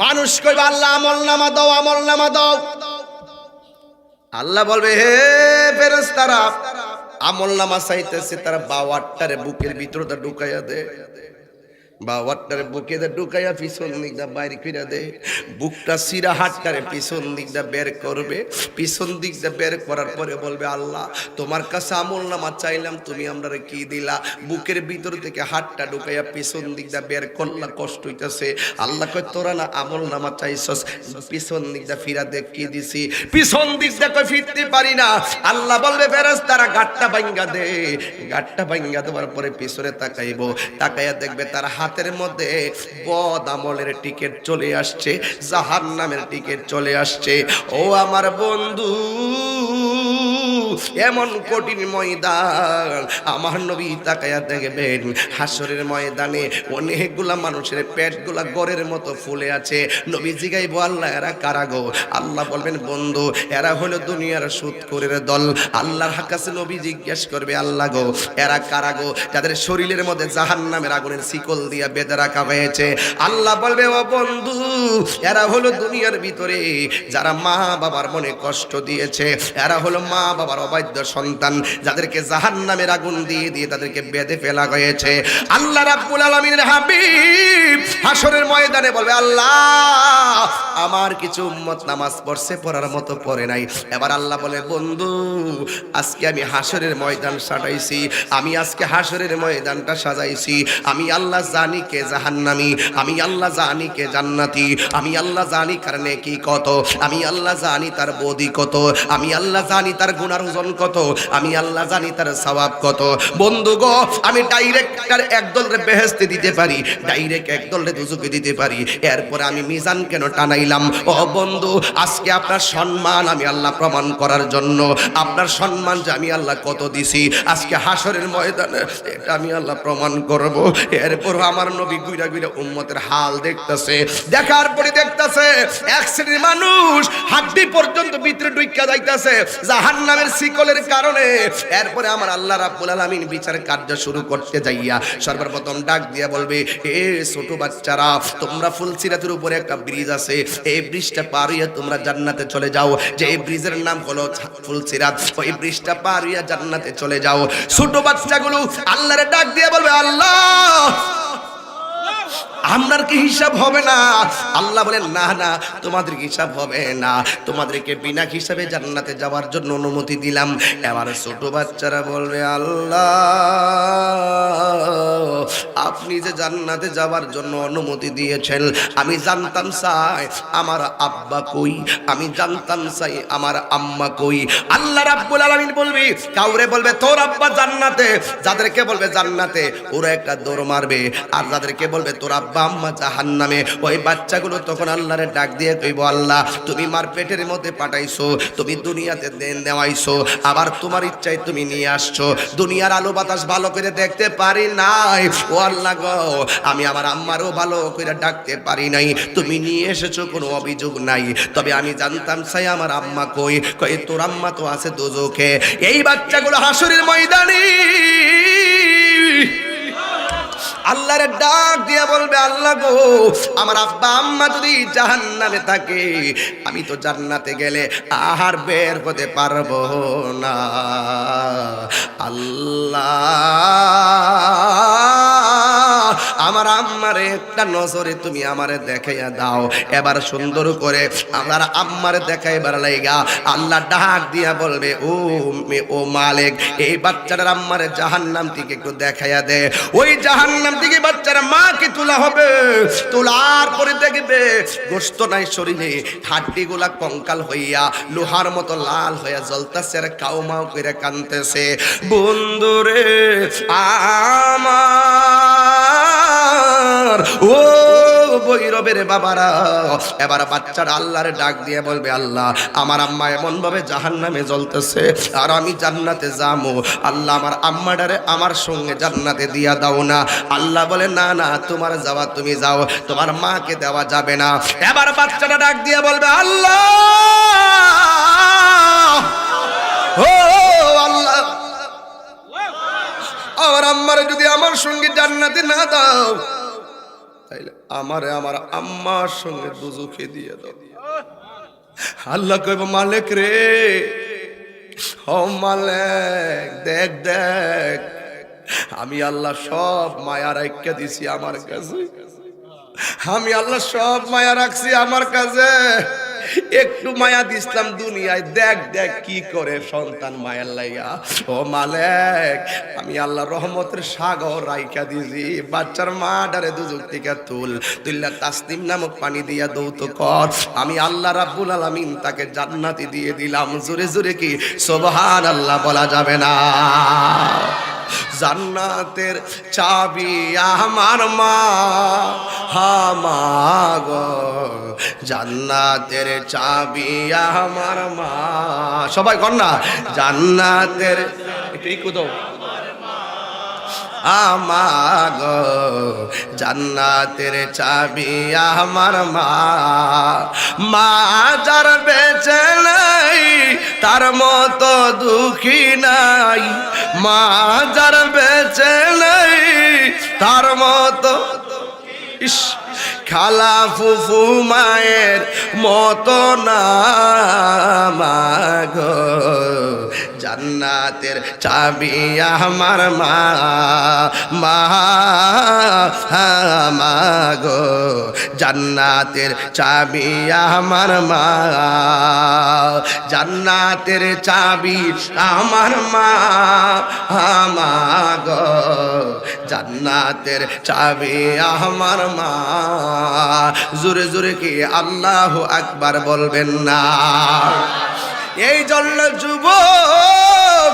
S1: মানুষ কইবে, আল্লাহ আমলনামা দাও, আমলনামা দাও। আল্লাহ বলবে, হে ফেরেশতারা আমলনামা চাইতেছে, তারা বাওয়ারটারে বুকের ভিতরটা ঢুকাইয়া দে, বাওয়ারটারে বুকে ঢুকাইয়া পিছন দিকটা বাইরে কইরা দে। বুকটা সিরা হাতটারে পিছন দিকটা বের করবে, পিছন দিকটা বের করার পরে বলবে, আল্লাহ তোমার কাছে আমলনামা চাইলাম, তুমি আমরারে কি দিলা? বুকের ভিতর থেকে হাতটা ঢুকাইয়া পিছন দিকটা বের করলা, কষ্ট হইতাছে। আল্লাহ কয়, তোরা না আমলনামা চাইছস, পিছন দিকটা ফিরা দেখ কি দিছি। পিছন দিকটা কই ফিরতে পারি না। আল্লাহ বলবে, ফেরেশতারা গাটটা ভাঙ্গা দে। গাটটা ভাঙ্গা দেওয়ার পরে পিছনে তাকাইবো, তাকাইয়া দেখবে তার হাতের মধ্যে বদ আমলের টিকিট চলে আসছে, জাহান্নামের টিকিট চলে আসছে। ও আমার বন্ধু, এমন কঠিন ময়দান, আমার নবী তাকায়া দেখবেন হাসরের ময়দানে অনেকগুলা মানুষের পেটগুলা গড়ের মতো ফুলে আছে। নবী জিগাইবো, আল্লাহ এরা কারা গো? আল্লাহ বলবেন, বন্ধু এরা হলো দুনিয়ার সুদখোরের দল। আল্লাহর কাছে নবী জিজ্ঞেস করবে, আল্লাহ গো এরা কারা গো, যাদের শরীরের মধ্যে জাহান্নামের আগুনের শিকল দিয়া বেঁধে রাখা হয়েছে? আল্লাহ বলবে, ও বন্ধু এরা হলো দুনিয়ার ভিতরে যারা মা বাবার মনে কষ্ট দিয়েছে, এরা হলো মা বাবার অবাধ্য সন্তান, যাদেরকে জাহান্নামের আগুন দিয়ে দিয়ে তাদেরকে বেঁধে ফেলা হয়েছে। আল্লাহ রাব্বুল আলামিনের হাবিব হাসরের ময়দানে বলবে, আল্লাহ আমার কিছু উম্মত নামাজ পড়ছে, পড়ার মতো পড়ে নাই। এবার আল্লাহ বলে, বন্ধু আজকে আমি হাসরের ময়দান সাজাইছি, আমি আজকে হাসরের ময়দানটা সাজাইছি। আমি আল্লাহ জানি কে জাহান্নামী, আমি আল্লাহ জানি কে জান্নাতি, আমি আল্লাহ জানি কার নেকি কত, আমি আল্লাহ জানি তার বদি কত, আমি আল্লাহ জানি তার গুনার ওজন কত, আমি আল্লাহ জানি তার সওয়াব কত। বন্ধু গো, আমি ডাইরেক্ট একদলরে বেহেশতে দিতে পারি, ডাইরেক্ট একদলরে দুজকে দিতে পারি। এরপরে আমি মিজান কেন টানাইলাম? ও বন্ধু, আজকে আপনার সম্মান আমি আল্লাহ প্রমাণ করার জন্য, আপনার সম্মান যে আমি আল্লাহ কত দিছি আজকে হাসরের ময়দানে, এটা আমি আল্লাহ প্রমাণ করব। এরপর আমার নবী গুইরা গুইরা উম্মতের হাল দেখতেছে, দেখার পরে দেখতেছে এক শ্রেণীর মানুষ হাড্ডি পর্যন্ত ভিতরে ঢুইকা যাইতেছে জাহান্নামের শিকলের কারণে। এরপরে আমার আল্লাহ রাব্বুল আলামিন বিচার কার্য শুরু করতে যাইয়া সর্বপ্রথম ডাক দিয়া বলবে, এ ছোট বাচ্চারা, তোমরা ফুলসিরাতের উপরে একটা ব্রিজ আছে, এই ব্রিজটা পার হইয়া তোমরা জান্নাতে চলে যাও। যে এই ব্রিজের নাম হলো ফুলসিরাত, ওই ব্রিজটা পার হইয়া জান্নাতে চলে যাও। ছোট বাচ্চাগুলো আল্লাহরে ডাক দিয়া বলবে, আল্লাহ আপনার কি হিসাব হবে না? আল্লাহ বলেন, না না, তোমাদের হিসাব হবে না, তোমাদেরকে বিনা হিসাবে জান্নাতে যাওয়ার জন্য অনুমতি দিলাম। এবার ছোট বাচ্চারা বলবে, আল্লাহ আপনি যে জান্নাতে যাওয়ার জন্য অনুমতি দিয়েছেন, আমি জানতাম চাই আমার আব্বা কই, আমি জানতাম চাই আমার আম্মা কই। আল্লাহ রাব্বুল আলামিন বলবি, কাউরে বলবে তোর আব্বা জান্নাতে, যাদেরকে বলবে জান্নাতে ওরা একটা দৌড় মারবে, আর যাদেরকে বলবে তোর আব্বা আম্মা জাহান্নামে, ওই বাচ্চাগুলো তখন আল্লাহরে ডাক দিয়ে কইব, আল্লাহ তুমি মার পেটের মধ্যে পাঠাইছো, তুমি দুনিয়াতে দেন দেওয়াইছো, আবার তোমার ইচ্ছায় তুমি নিয়ে আসছো, দুনিয়ার আলো বাতাস ভালো করে দেখতে পারি নাই। ও আল্লাহ গো, আমি আমার আম্মারও ভালো করে ডাকতে পারি নাই, তুমি নিয়ে এসেছো, কোনো অভিযোগ নাই, তবে আমি জানতাম চাই আমার আম্মা কই। কই তোর আম্মা তো আছে দোজখে। এই বাচ্চাগুলো হাসরের ময়দানে আল্লাহরে ডাক দিয়া বলবে, আল্লাহ গো আমার আব্বা আম্মা যদি জাহান্নামে থাকে, আমি তো জান্নাতে গেলে আর বের হতে পারবো না। আল্লাহ আমার আম্মারে একটা নজরে তুমি আমারে দেখাইয়া দাও। এবার সুন্দর করে আমার আম্মারে দেখাইবার লাইগা আল্লাহ ডাক দিয়া বলবে, ও মালিক, এই বাচ্চাটার আম্মারে জাহান্নাম থেকে একটু দেখাইয়া দে। ওই জাহান্নাম থেকে বাচ্চারা মাকে তোলা হবে, তোলার পরে দেখবে গোশত নাই শরীরে, হাড্ডিগুলা কঙ্কাল হইয়া লোহার মতো লাল হইয়া জ্বলতেছে আর কাউমাও করে কাঁদতেছে। বন্ধুরে আমার, ও বৈরবের বাবারা, এবার বাচ্চারা আল্লাহরে ডাক দিয়ে বলবে, আল্লাহ আমার আম্মা এমন ভাবে জাহান্নামে জ্বলতেছে আর আমি জান্নাতে যাবো, আল্লাহ আমার আম্মাটারে আমার সঙ্গে জান্নাতে দিয়া দাও না। আল্লাহ বলে, না না, তোমার যাওয়া তুমি যাও, তোমার মাকে দেওয়া যাবে না। এবার বাচ্চাটা ডাক দিয়ে বলবে, আল্লাহ ও আল্লাহ, আমার আম্মারে যদি আমার সঙ্গে জান্নাতে না দাও, তাইলে আমারে আমার আম্মার সঙ্গে দুজখে দিয়ে দাও। আল্লাহ কইব, মালিক রে, ও মালিক, দেখ দেখ, আমি আল্লাহ সব মায়া রাখিয়া দিছি আমার কাছে, আমি আল্লাহ সব মায়া রাখছি আমার কাছে, একটু মায়া দিছিলাম দুনিয়ায়, দেখ দেখ কি করে সন্তান মায়ার লাইয়া। ও মালিক, আমি আল্লাহ রহমতের সাগর রাইখা দিছি, বাচ্চার মা ডারে দুজক থেকে তুল্লা তাসনিম নামক পানি দিয়া দৌত কর, আমি আল্লাহ রাব্বুল আলামিন তাকে জান্নাতি দিয়ে দিলাম। জোরে জোরে কি সুবহানাল্লাহ বলা যাবে না? জান্নাতের চাবি আমার মা, হামাগো জান্নাতের চাবি আমার মা। সবাই কর না, জান্নাতের এটাই কোথাও আমাগো জান্নাতের চাবি আমার মা। মা যার বেঁচে নাই তার মতো দুঃখী নাই, মা যার বেঁচে নাই তার মতো। ইস, খালা ফুফু মায়ের মতো না মাগো, জান্নাতের চাবি আমার মা মাগো, জান্নাতের চাবি আমার মা, জান্নাতের চাবি আমার মা মাগো, জান্নাতের চাবি আমার মা। জোরে জোরে কি আল্লাহু আকবার বলবেন না? এই জন্য যুবক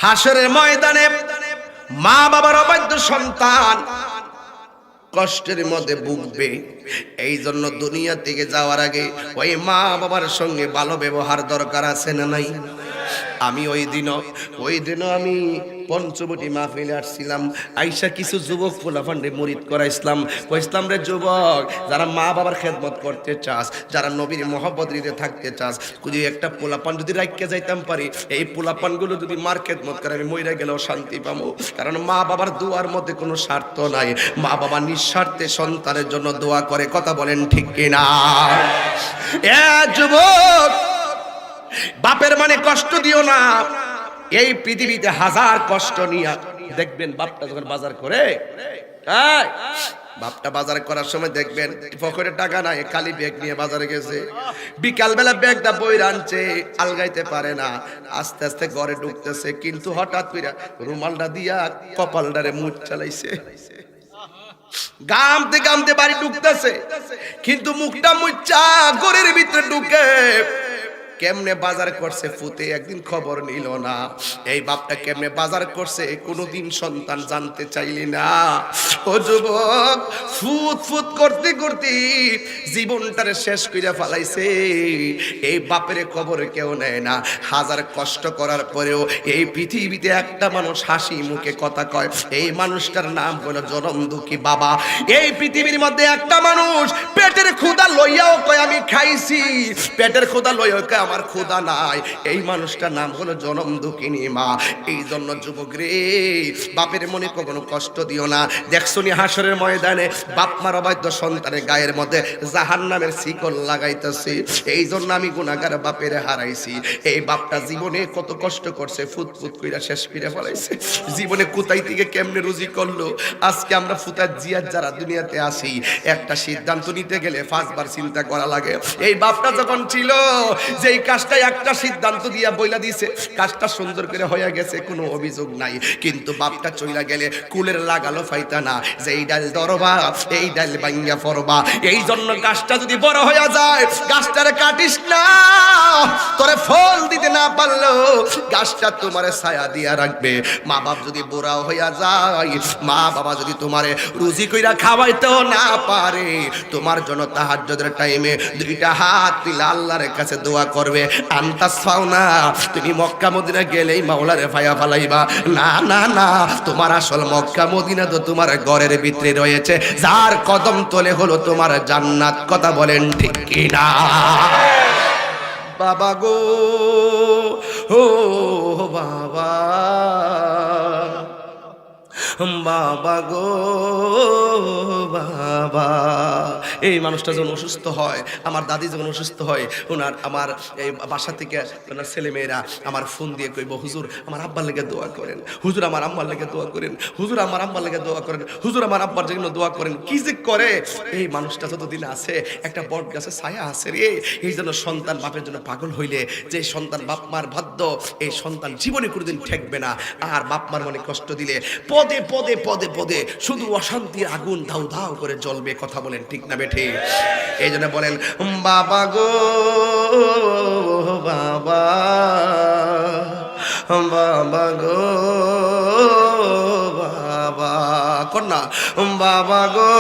S1: হাসরের ময়দানে মা বাবার অবাধ্য সন্তান কষ্টের মধ্যে ভুগবে। এই জন্য দুনিয়া থেকে যাওয়ার আগে ওই মা বাবার সঙ্গে ভালো ব্যবহার দরকার আছে না নাই? আমি ওই দিনও আমি পঞ্চবটি মাহফিলে আসছিলাম, আইসা কিছু যুবক পোলাপান্ডে মুরিদ করাইছিলাম। কইছিলাম রে যুবক, যারা মা বাবার খেদমত করতে চাস, যারা নবীর মহব্বত হৃদয়ে থাকতে চাস, যদি একটা পোলাপান যদি রাখিয়া যাইতাম পারি, এই পোলাপানগুলো যদি মার খেদমত করে আমি মইরা গেলেও শান্তি পাবো। কারণ মা বাবার দোয়ার মধ্যে কোনো স্বার্থ নাই। মা বাবা নিঃস্বার্থে সন্তানের জন্য দোয়া করে, কথা বলেন ঠিক কিনা? এ যুবক, বাপের মানে কষ্ট দিও না। এই পৃথিবীতে হাজার কষ্ট নিয়ে দেখবেন বাপটা যখন বাজার করে, বাপটা বাজার করার সময় দেখবেন পকেটে টাকা নাই, খালি ব্যাগ নিয়ে বাজারে গেছে। বিকাল বেলা ব্যাগটা বই আনছে, আলগাইতে পারে না, আস্তে আস্তে ঘরে ঢুকতেছে, কিন্তু হঠাৎ করে রুমালটা দিয়া কপালটারে মুখ চালাইছে। গামতে গামতে বাড়ি ঢুকতেছে, কিন্তু মুখটা মুচ্চা ঘরের ভিতরে ঢুকে কেমনে বাজার করছে ফুতে একদিন খবর নিল না। এই বাপটা কেমনে বাজার করছে কোনোদিন সন্তান জানতে চাইলি না। ও যুবক, ফুত ফুত করতে করতে জীবনটারে শেষ কইরা ফেলাইছে। এই বাপের খবর কেউ নেয় না। হাজার কষ্ট করার পরেও এই পৃথিবীতে একটা মানুষ হাসি মুখে কথা কয়, এই মানুষটার নাম হলো জনম দুঃখী বাবা। এই পৃথিবীর মধ্যে একটা মানুষ পেটের ক্ষুধা লইয়াও কয় আমি খাইছি, পেটের ক্ষুধা লইয়াও কয় আমার ক্ষুধা নাই, এই মানুষটার নাম হলো জনম দুঃখিনী মা। এই জন্য যুবক রে, বাপের মনে কখনো কষ্ট দিও না। দেখছনি হাসরের ময়দানে বাপ মার অবাধ্য সন্তানের গায়ের মধ্যে জাহান্নামের শিকল লাগাইতেছে। এই জন্য আমি গুনাহগার বাপের হারাইছি। এই বাপটা জীবনে কত কষ্ট করছে, ফুটফুট কইরা শেষ করে ফেলাইছে। জীবনে কোথায় থেকে কেমনে রুজি করলো। আজকে আমরা ফুতার জিয়ার যারা দুনিয়াতে আসি, একটা সিদ্ধান্ত নিতে গেলে 5 বার চিন্তা করা লাগে। এই বাপটা যখন ছিল, যেই কাজটা একটা সিদ্ধান্ত দিয়া বইলা দিছে, কাজটা সুন্দর করে হয়ে গেছে, কোনো অভিযোগ নাই। কিন্তু বাপটা চইলা গেলে কুলের লাগালো ফাইতা না, যে এই ডাল দরবা এই ডাল ভাঙ্গা পড়বা। এই জন্য গাছটা যদি বড় হয়ে যায়, গাছটারে কাটিস না। তোরে ফল দিতে না পারলো গাছটা তোমারে ছায়া দিয়া রাখবে। মা বাপ যদি বুড়া হইয়া যায়, মা বাবা যদি তোমারে রুজি কইরা খাওয়াইতেও না পারে, তোমার জন্য তাহাজ্জুদের টাইমে 2টা হাত তুলে আল্লাহর কাছে দোয়া করবে। আনতাস পাও না, তুমি মক্কা মদিনা গেলেই মাওলারে ফায়া ফালাইবা। না না না, তোমার আসল মক্কা মদিনা তো তোমার ঘরের ভিতরে রয়েছে, যার কদম তলে হলো তোমার জান্নাত। কথা বলেন ঠিক কিনা? বাবা গো, ও বাবা, বাবা গো বাবা। এই মানুষটা যখন অসুস্থ হয়, আমার দাদি যখন অসুস্থ হয়, ওনার আমার এই বাসা থেকে ওনার ছেলেমেয়েরা আমার ফোন দিয়ে কইব, হুজুর আমার আব্বার লেগে দোয়া করেন, হুজুর আমার আম্মার লেগে দোয়া করেন, হুজুর আমার আম্মার লেগে দোয়া করেন, হুজুর আমার আব্বার জন্য দোয়া করেন। কি যে করে এই মানুষটা যতদিন আছে, একটা বট গাছে ছায়া আছে রে। এই জন্য সন্তান বাপের জন্য পাগল হইলে, যে সন্তান বাপ মার বাধ্য, এই সন্তান জীবনে কোনোদিন ঠেকবে না। আর বাপ মার মনে কষ্ট দিলে পদে পদে পদে পদে শুধু অশান্তির আগুন ধাউ ধাউ করে জ্বলবে। কথা বলেন ঠিক না বেঠে? এই জন্য বলেন বাবা গো বাবা, বাবা গো বাবা, কন্যা বাবা গো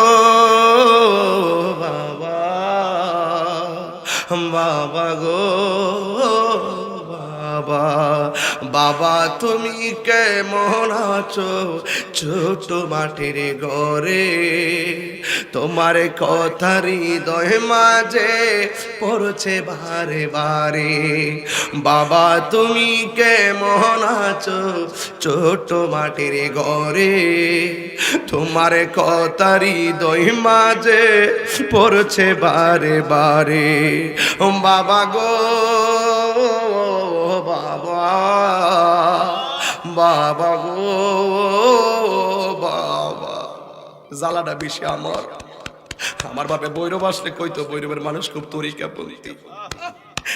S1: বাবা, বাবা গো বাবা বাবা তুমি কেমন আছো ছোট মাটির ঘরে তোমার কথা হৃদয় মাঝে পড়ছে বারে বারে বাবা তুমি কেমন আছো ছোট মাটির ঘরে তোমার কথা হৃদয় মাঝে পড়ছে বারে বারে বাবা গো বাবা বাবা গো বাবা জ্বালাটা বেশি আমার বাপে বৈরব আসলে কইতো বৈরবের মানুষ খুব তরিকা বলতে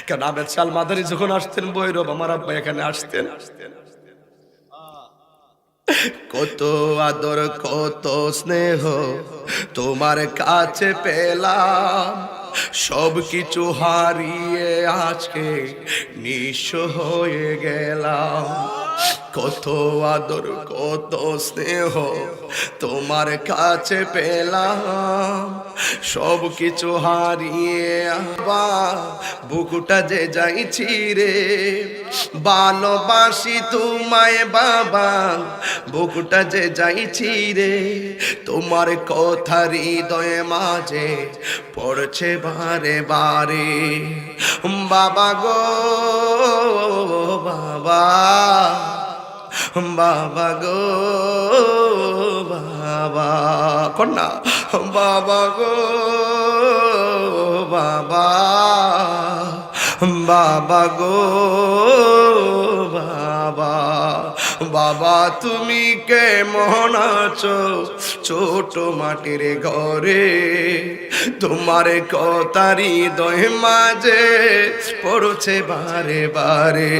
S1: কেন আবেদ শাল মাদারি যখন আসতেন বৈরব আমার আব্বা এখানে আসতেন কত আদর কত স্নেহ তোমার কাছে পেলাম সব কিছু হারিয়ে আজকে নিঃস্ব হয়ে গেলাম কত আদর কত স্নেহ তোমার কাছে পেলাম সব কিছু হারিয়ে আবার বুকুটা যে যাইছি রে ভালোবাসি তোমায় বাবা বুকুটা যে যাইছি রে তোমার কথা হৃদয়ে মাঝে পড়ছে বারে বারে বাবা গো বাবা বাবা গো বাবা কন্যা বাবা গো বাবা বাবা গো বাবা বাবা তুমি কেমন আছো ছোট মাটির ঘরে তোমার কথা হৃদয় মাঝে পড়ছে বারে বারে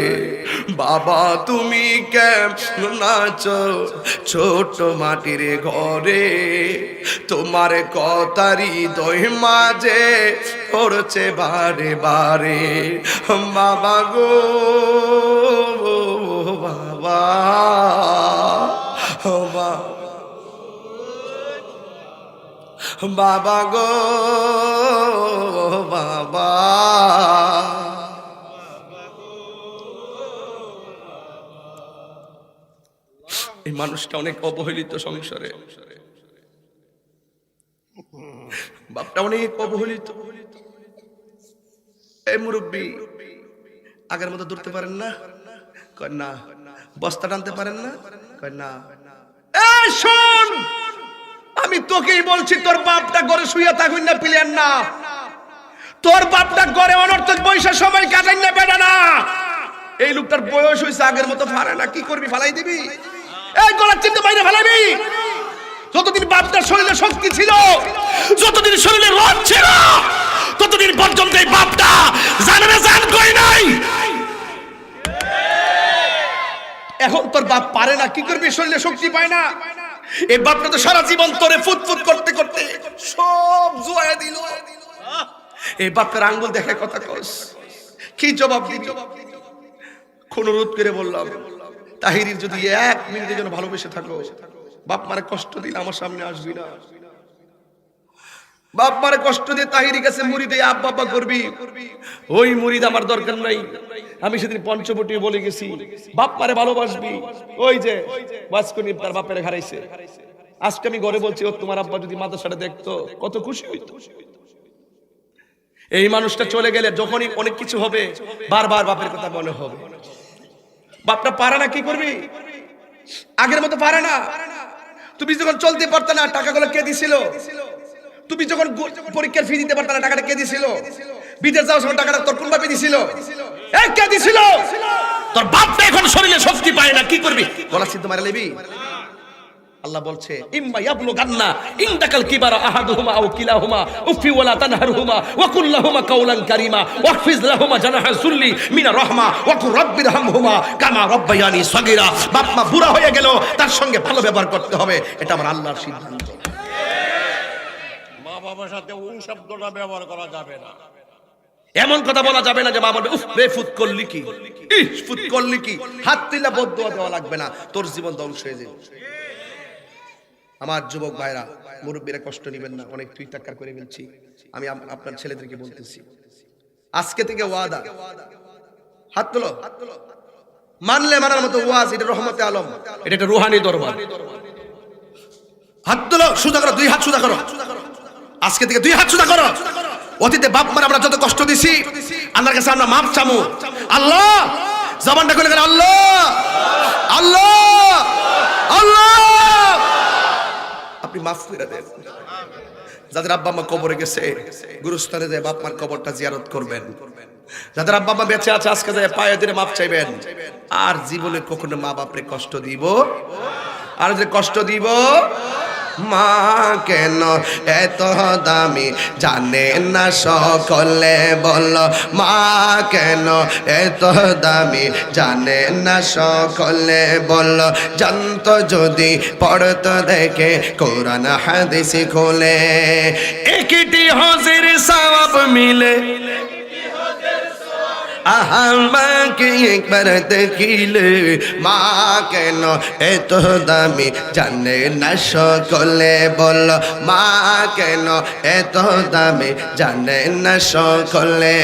S1: বাবা তুমি কেমন আছো ছোট মাটির ঘরে তোমার কথা হৃদয় মাঝে পড়ছে বারে বারে বাবা গো বাবা বাবা গো বাবা এই মানুষটা অনেক অবহেলিত সংসারে বাপটা অনেক অবহেলিত এই মুরব্বী আগের মতো ধরতে পারেন না কয় না বস্তা টানতে পারেন না কয় না এই শোন আমি তোকেই বলছি তোর বাপটা ঘরে শুয়ে থাকুন না প্লেয়ার না তোর বাপটা ঘরে অনর্থক পয়সা সময় কাটাই না বেটা না এই লোকটার বয়স হইছে আগের মতো পারে না কি করবি ফালাই দিবি এই গলার চিন্তা বাইরে ফালাবি যতদিন বাপটার শরীরে শক্তি ছিল যতদিন শরীরে রোগ ছিল ততদিন পর্যন্ত এই বাপটা জানে না জান কই নাই এখন তোর বাপ পারে না কি করবি শরীরে শক্তি পায় না এই বাপটা তো সারা জীবন তোরে ফুটফুট করতে করতে সব জুয়ায় দিল এই বাপের আঙ্গুল দেখে কথা কস কি জবাব দিবি কোন রোধ করে বললাম তাহিরির যদি 1 মিনিটের জন্য ভালোবেসে থাকো বাপ মারে কষ্ট দিলে আমার সামনে আসবি না বাপ মারে কষ্ট দিয়ে তাহিরি কাছে মুরিদে আব্বা আব্বা করবি ওই মুরিদ আমার দরকার নাই আমি সেদিন পঞ্চবটি বলে গেছি বাপ মারে ভালোবাসবি ওই যে ওয়াসকনি তার বাপের হারাইছে আজকে আমি ঘরে বলছি ও তোমার আব্বা যদি মাদ্রাসাটা দেখতো কত খুশি হইতো এই মানুষটা চলে গেলে যখনই অনেক কিছু হবে বারবার বাপের কথা মনে হবে বাপটা পারে না কি করবি আগের মতো পারে না তুমি যখন চলতে পারত না টাকাগুলো কে দিছিল তুমি যখন পরীক্ষার ফি দিতে পারত না টাকাটা কে দিছিল বিদেশ যাওয়ার সময় টাকাটা তোর কোন বাপে দিছিল এই কে দিছিল তোর বাপটা এখন শরীরে শক্তি পায় না কি করবি গলা সিদ্ধ মারা লেবি আল্লাহ বলছে ইম্মা ইয়াবলুগান্না ইনদাকাল কিবারা আহাদুহুমা আও কিলাহুমা উফি ওয়ালা তানহারহুমা ওয়া কুল লাহুমা কাওলান কারীমা ওয়াহফিজ লাহুমা জানাহা যুল্লি মিনার রাহমা ওয়া কুর রাব্বিরহামহুমা কামা রাব্বায়ানি সগীরা বাপ মা বুড়া হয়ে গেল তার সঙ্গে ভালো ব্যবহার করতে হবে এটা আমার আল্লাহর সিদ্ধান্ত
S2: মা বাবার সাথে ওই শব্দটা ব্যবহার করা যাবে না
S1: এমন কথা বলা যাবে না যে মা বলবে উফ রে ফুট করলি কি ইস ফুট করলি কি হাত তুলে বদদুয়া দেওয়া লাগবে না তোর জীবন ধ্বংস হয়ে যাবে আমার যুবক ভাইরা মুরব্বীরা কষ্ট নেবেন না অনেক তুই টাক্কার করে ফেলছি আমি আপনার ছেলেদেরকে বলতেছি আজকে থেকে ওয়াদা হাত তোলো। মানলে মানার মতো ওয়াজ, এটা রহমতে আলম, এটা একটা রুহানি দরবার। হাত তোলো, সোজা করো, দুই হাত সোজা করো। আজকে থেকে দুই হাত সোজা করো। অতীতে বাপ মারা আমরা যত কষ্ট দিছি, আল্লাহর কাছে আমরা মাপ চামু। আল্লাহ, জবানটা খুলে গেল, আল্লাহ আল্লাহ আল্লাহ, আপনি মাফ করে দেন। যাদের আব্বা আম্মা কবরে গেছে, গুরুস্থানে যায় বাপ মার কবরটা জিয়ারত করবেন। যাদের আব্বা আম্মা বেঁচে আছে, আজকে যায় পায়ে ধরে মাপ চাইবেন। আর জীবনে কখনো মা বাপরে কষ্ট দিব, আর যে কষ্ট দিব, মা কেন এত দামি জানে না সকলে, বল মা কেন এত দামি জানে না সকলে, বল জানত যদি পড়তো দেখে কোরআন হাদিস খোলে, একটি হজের সওয়াব মিলে আমাকে একবার দেখিলে, মা কেন এত দামি জানে না সকলে, বল মা কেন এত দামি জানে না সকলে।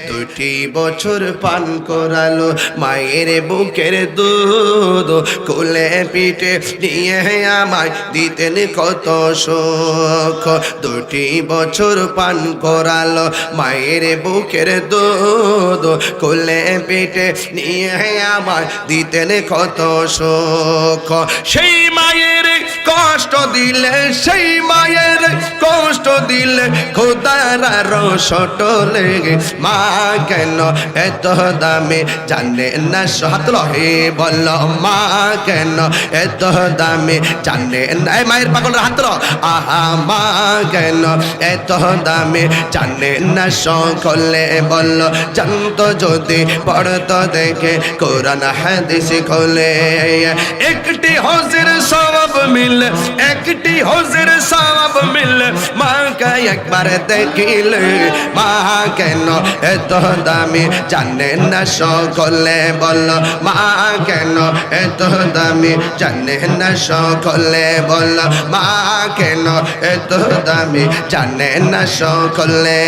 S1: 2টি বছর পান করালো মায়ের বুকের দুধ, কোলে পিঠে নিয়ে আমায় দিতেন কত সুখ। 2টি বছর পান করালো মায়ের বুকের দুধ, কোলে পেটে নিয়ে আমার দিতেন কত সুখ। সেই মায়ের কষ্ট দিলে, সেই মায়ের কষ্ট দিলে খোদার রসটলে, মা কেন এত দামে জানে না হাতলো, হে বল মা কেন এত দামে জানে না, মায়ের পাগলের হাতলো, আহা মা কেন এত দামে জানে না সকলে, বল জানতো যদি পড়তো দেখে কোরআন হাদিস খোলে। একটি হজের সওয়াব মিলে, একটি হজের সওয়াব মিলে, মাকে একবার দেখিলে, মা কেন এত দামি জানে না সকলে, বল মা কেন এত দামি জানে না সকলে, বল মা কেন এত দামি জানে না সকলে।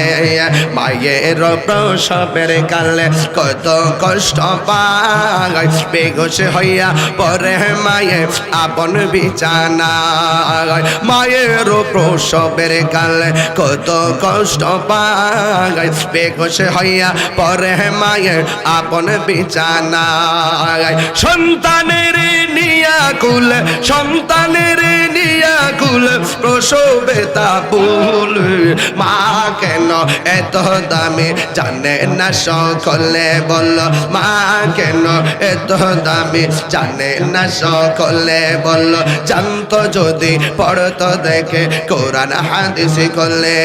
S1: মায়ের প্রসবের কালে কত কষ্ট পায়, বেঘোষ হইয়া পরে মায়ে আপন বিছানায়, মায়ের প্রসবের কালে কত কষ্ট পায়, বেঘোষ হইয়া পরে মায়ে আপন বিছানায়। সন্তানের নিয়া কুল, সন্তানের নিয়া কুল প্রসবে তা ভুল, মা কেন এত দামি জানে না সকলে, বল মা কেন এত দামি জানে না সকলে, বল জানতো যদি পড়তো দেখে কোরআন হাদিস খোলে।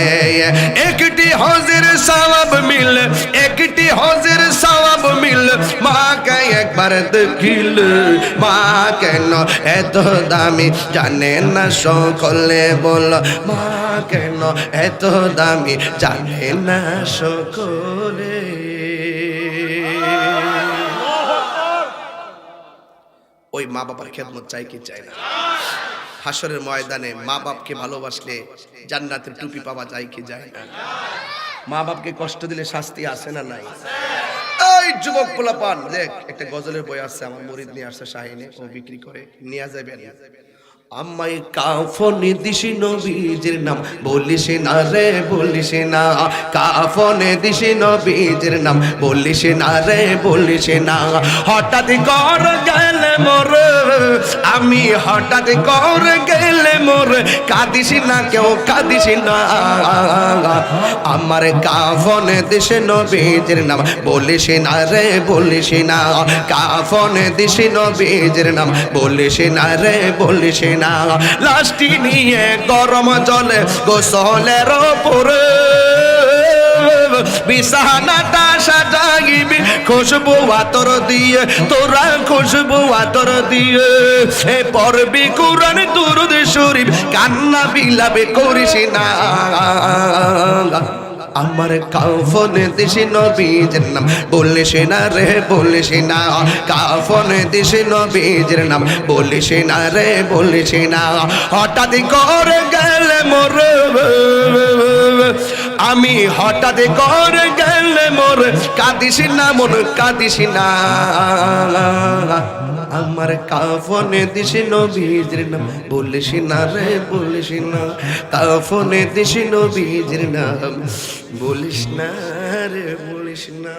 S1: একটি হজের সওয়াব মিলে, একটি হজের সওয়াব মিলে, মাকে একবার দেখিলে, মা কেন এত দামি জানে না সকলে, বল মা কেন এত দামি জানে না সকলে। ওই মা বাবার খেদমত চাই কি চাই না? হাসরের ময়দানে মা বাপকে ভালোবাসলে জান্নাতের টুপি পাওয়া যায় কি যায় না? মা বাপকে কষ্ট দিলে শাস্তি আছে না নাই? এই যুবক পোলাপান দেখ, একটা গজলের বই আছে, আমার মুরিদ নিয়ে আসছে শাহিনে, ও বিক্রি করে, নিয়ে যাবেন। আমায় কাফনে দিশি নবীজির নাম বলিস না রে, বলিস না, কাফনে দিশি নবীজির নাম বলিস না রে, বলিস না। হঠাৎ কর গেলে মোর, আমি হঠাৎ কর গেলে মোর, কাঁদিস না কেউ কাঁদিস না। আমার কাফনে দিশি নবীজির নাম বলিস না রে, বলিস না, কাফনে দিশি নবীজির নাম বলিস না রে, বলিস না। লাশটি নিয়ে গরম জলে গোসলের উপরে বিছানাটা সাজাইবি খুশবু আতর দিয়ে, তোরা খুশবু আতর দিয়ে, এ পড়বি কুরআন দুরূদ শরীফ, কান্না বিলাপে করিস না। আমার কাফনে দিশি নবীজির নাম বলিস না রে, বলিস না, কাফনে দিশি নবীজির নাম বলিস না রে, বলিস না। হঠাৎ করে গেলে মোর আমি হঠাৎ করে গেলে মোর কাঁদিস না মন কাঁদিস না আমার কাফনে দিস নবীজির নাম বলিস না রে বলিস না কাফনে দিস নবীজির নাম বলিস না রে বলিস না